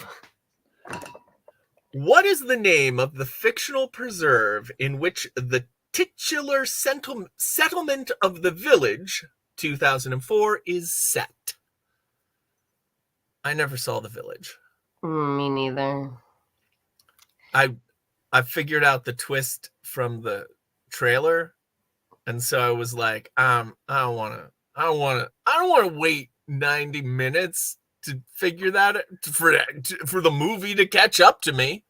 What is the name of the fictional preserve in which the titular settlement of the village, 2004, is set? I never saw The Village. Me neither. I figured out the twist from the trailer, and so I was like, I don't want to wait 90 minutes to figure that out, for the movie to catch up to me.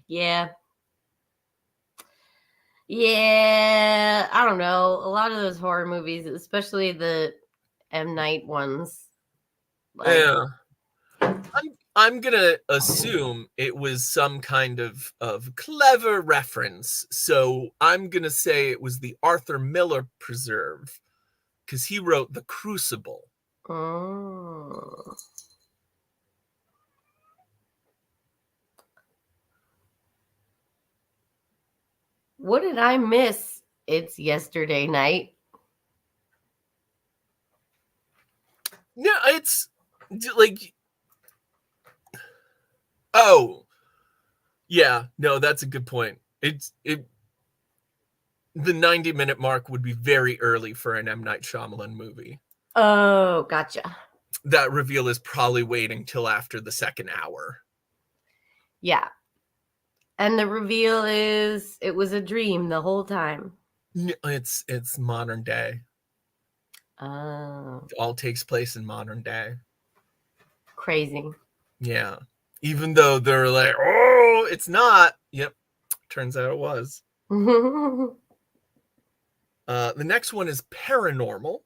Yeah. Yeah, I don't know. A lot of those horror movies, especially the M. Night ones. Yeah. I'm gonna assume it was some kind of clever reference. So I'm gonna say it was the Arthur Miller Preserve, because he wrote The Crucible. Oh. What did I miss? It's yesterday night. No, it's like, oh, yeah, no, that's a good point. The 90-minute mark would be very early for an M. Night Shyamalan movie. Oh, gotcha. That reveal is probably waiting till after the second hour. Yeah. And the reveal is it was a dream the whole time. It's modern day. Oh. It all takes place in modern day. Crazy. Yeah. Even though they're like, oh, it's not. Yep. Turns out it was. The next one is paranormal.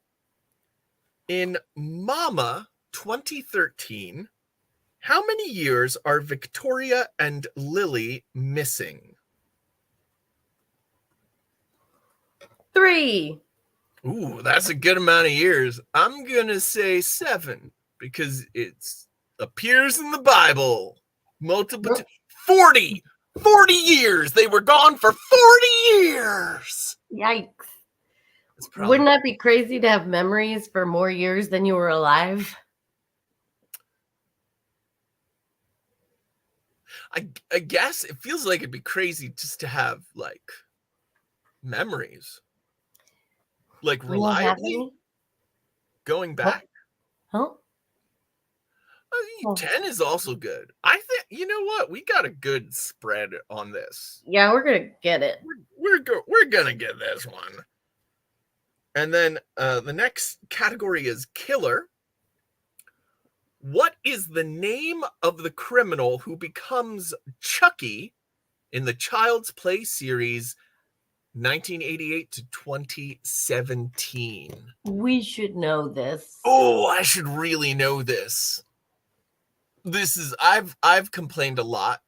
In Mama 2013, how many years are Victoria and Lily missing? 3. Ooh, that's a good amount of years. I'm going to say 7 because it appears in the Bible. 40 years. They were gone for 40 years. Yikes. Wouldn't that be crazy to have memories for more years than you were alive? I guess it feels like it'd be crazy just to have like memories, like reliably going back. Huh? 10 is also good. I think, you know what? We got a good spread on this. Yeah, we're gonna get it. We're gonna get this one. And then the next category is killer. What is the name of the criminal who becomes Chucky in the Child's Play series 1988 to 2017? We should know this. Oh, I should really know this. This is I've complained a lot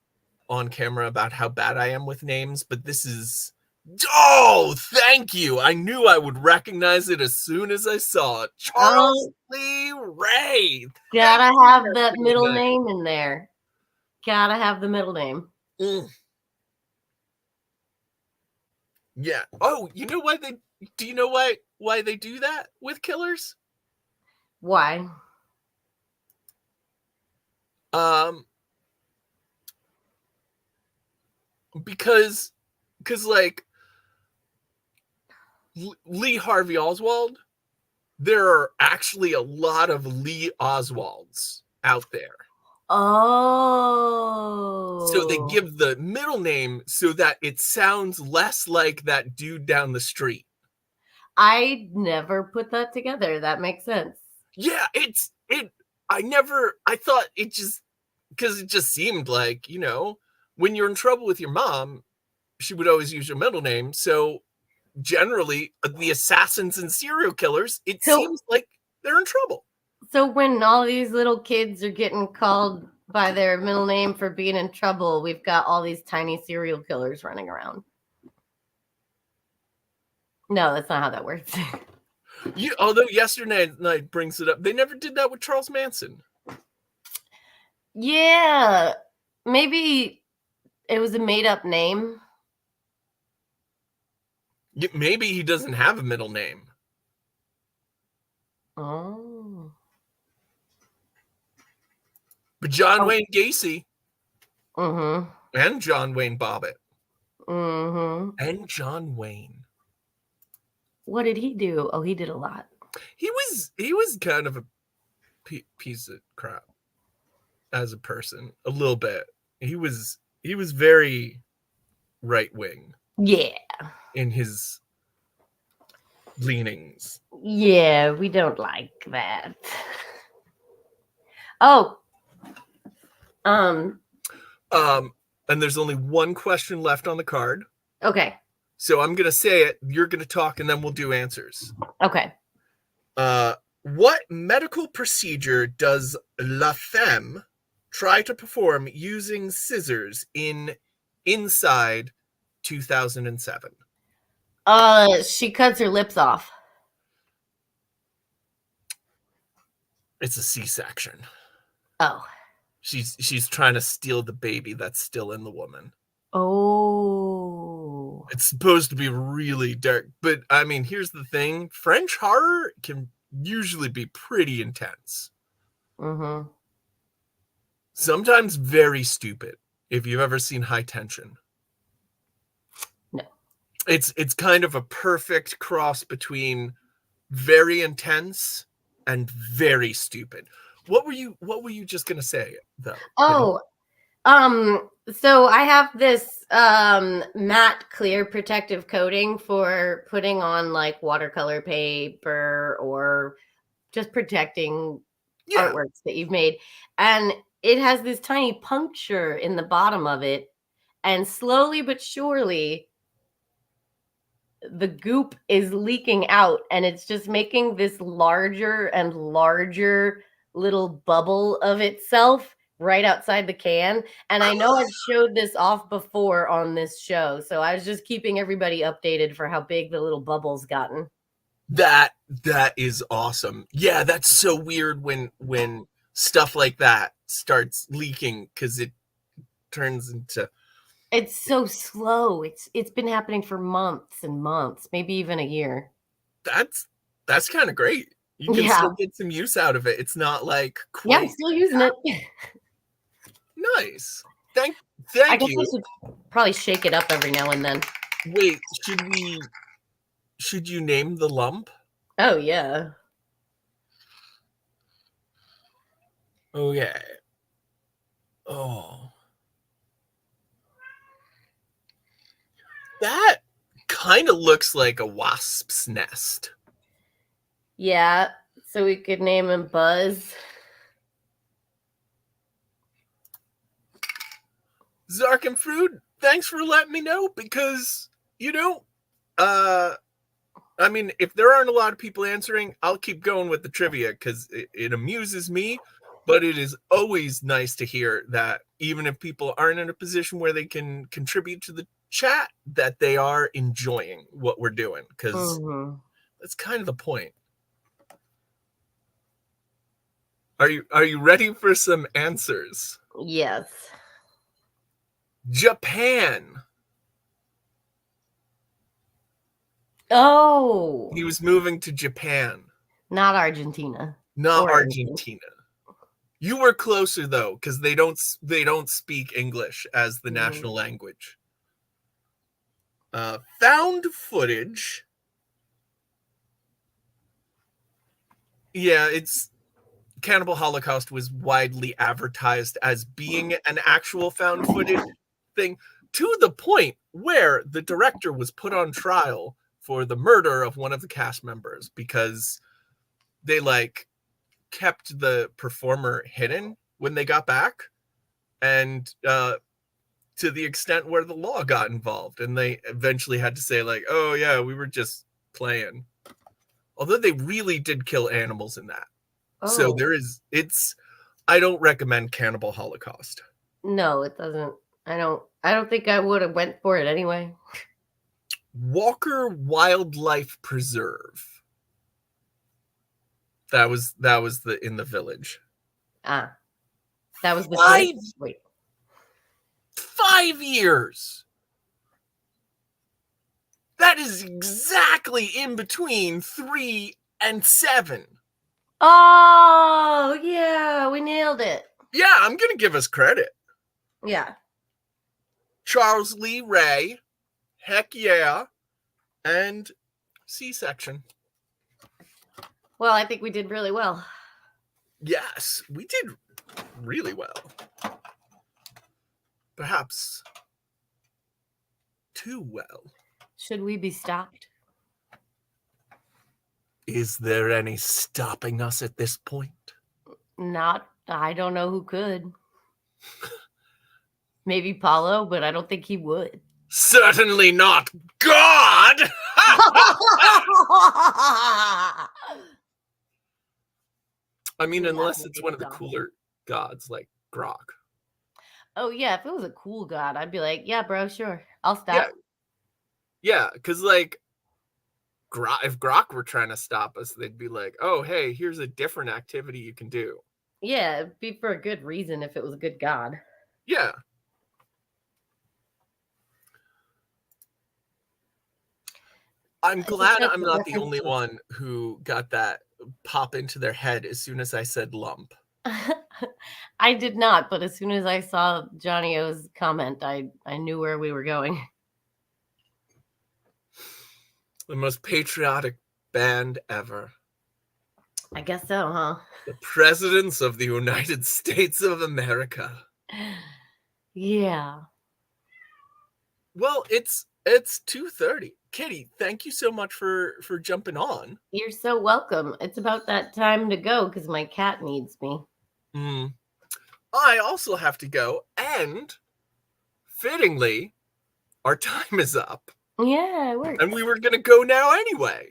on camera about how bad I am with names, but this is... Oh, thank you. I knew I would recognize it as soon as I saw it. Charles Lee Ray. Gotta Thank you, have that Jessica middle Knight. name in there. Gotta have the middle name. Mm. Yeah. Oh, you know why they... Do you know why they do that with killers? Why? Because like Lee Harvey Oswald, there are actually a lot of Lee Oswalds out there. Oh. So they give the middle name so that it sounds less like that dude down the street. I never put that together. That makes sense. Yeah, I thought it just, because it just seemed like, you know, when you're in trouble with your mom, she would always use your middle name. So generally, the assassins and serial killers, it seems like they're in trouble. So when all these little kids are getting called by their middle name for being in trouble, we've got all these tiny serial killers running around. No, that's not how that works. Although Yesterday Night brings it up, they never did that with Charles Manson. Yeah, maybe it was a made-up name. Maybe he doesn't have a middle name. Oh. But John Wayne Gacy Mm-hmm. and John Wayne Bobbitt Mm-hmm. and John Wayne. What did he do? Oh, he did a lot. He was kind of a piece of crap as a person, a little bit. He was very right wing. Yeah. In his leanings. Yeah, we don't like that. Oh. And there's only one question left on the card. Okay. So I'm gonna say it, you're gonna talk, and then we'll do answers. Okay. What medical procedure does La Femme try to perform using scissors in Inside 2007? She cuts her lips off. It's a C-section. Oh. She's trying to steal the baby that's still in the woman. Oh. It's supposed to be really dark, but I mean, here's the thing. French horror can usually be pretty intense. Mm-hmm. Sometimes very stupid, if you've ever seen High Tension. No. It's kind of a perfect cross between very intense and very stupid. What were you just gonna say though? Oh, so I have this matte clear protective coating for putting on like watercolor paper or just protecting artworks that you've made. And it has this tiny puncture in the bottom of it. And slowly but surely, the goop is leaking out and it's just making this larger and larger little bubble of itself right outside the can. And I know I've showed this off before on this show, so I was just keeping everybody updated for how big the little bubble's gotten. That is awesome. Yeah, that's so weird when stuff like that starts leaking because it turns into... It's so slow. It's been happening for months and months, maybe even a year. That's kind of great. You can still get some use out of it. It's not like yeah, I'm still using it. Nice. Thank I guess you. we should probably shake it up every now and then. Wait, should you name the lump? Oh yeah. Okay. Oh. That kind of looks like a wasp's nest. Yeah, so we could name him Buzz. Zark and Fruit, thanks for letting me know because, you know, I mean, if there aren't a lot of people answering, I'll keep going with the trivia because it amuses me. But it is always nice to hear that even if people aren't in a position where they can contribute to the chat, that they are enjoying what we're doing, because that's kind of the point. Are you ready for some answers? Yes. Japan. Oh, He was moving to Japan, not Argentina. not Or anything. Argentina. You were closer though, because they don't speak English as the national language. Found footage. Yeah, it's Cannibal Holocaust was widely advertised as being an actual found footage thing, to the point where the director was put on trial for the murder of one of the cast members because they kept the performer hidden when they got back, and to the extent where the law got involved, and they eventually had to say oh yeah, we were just playing, although they really did kill animals in that. So I don't recommend Cannibal Holocaust. No, it doesn't. I don't think I would have went for it anyway. Walker Wildlife Preserve. That was the in the village. That was the wait. 5 years. That is exactly in between 3 and 7. Oh yeah, we nailed it. Yeah, I'm gonna give us credit. Yeah. Charles Lee Ray, heck yeah, and C-section. Well, I think we did really well. Yes, we did really well. Perhaps too well. Should we be stopped? Is there any stopping us at this point? I don't know who could. Maybe Paulo, but I don't think he would. Certainly not God! I mean, unless it's one of the cooler gods like Grok. Oh, yeah. If it was a cool god, I'd be like, yeah, bro, sure. I'll stop. Yeah, because if Grok were trying to stop us, they'd be like, oh, hey, here's a different activity you can do. Yeah, it'd be for a good reason if it was a good god. Yeah. I'm glad I'm not the only one who got that pop into their head as soon as I said lump. I did not, but as soon as I saw Johnny O's comment, I knew where we were going. The most patriotic band ever. I guess so, huh? The presidents of the United States of America. Yeah. Well, it's 2:30. Kitty, thank you so much for jumping on. You're so welcome. It's about that time to go because my cat needs me. I also have to go, and fittingly, our time is up. Yeah, it works. And we were going to go now anyway.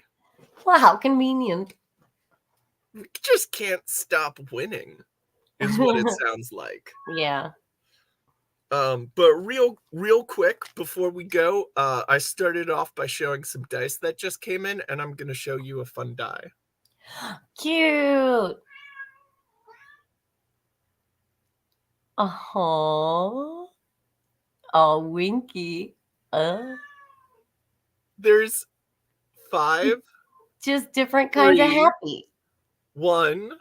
Well, how convenient. We just can't stop winning, is what it sounds like. Yeah. But real quick before we go, I started off by showing some dice that just came in, and I'm going to show you a fun die. Cute. Oh, Winky. There's 5. Just different kinds of 3, happy. 1,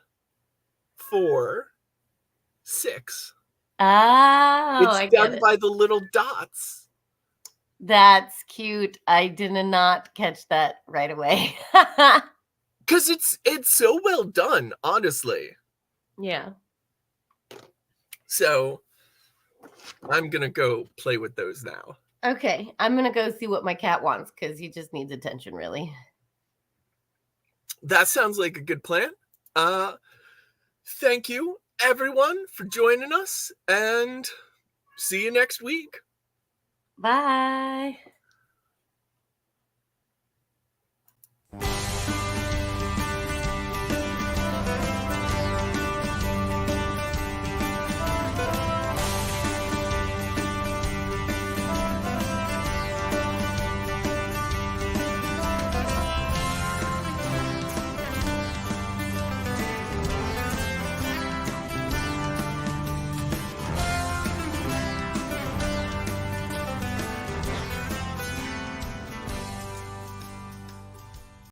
4, 6. Oh, It's I get done it. by the little dots. That's cute. I did not catch that right away. Because it's so well done, honestly. Yeah. So I'm gonna go play with those now. Okay, I'm gonna go see what my cat wants because he just needs attention, really. That sounds like a good plan. Thank you everyone for joining us, and see you next week. Bye.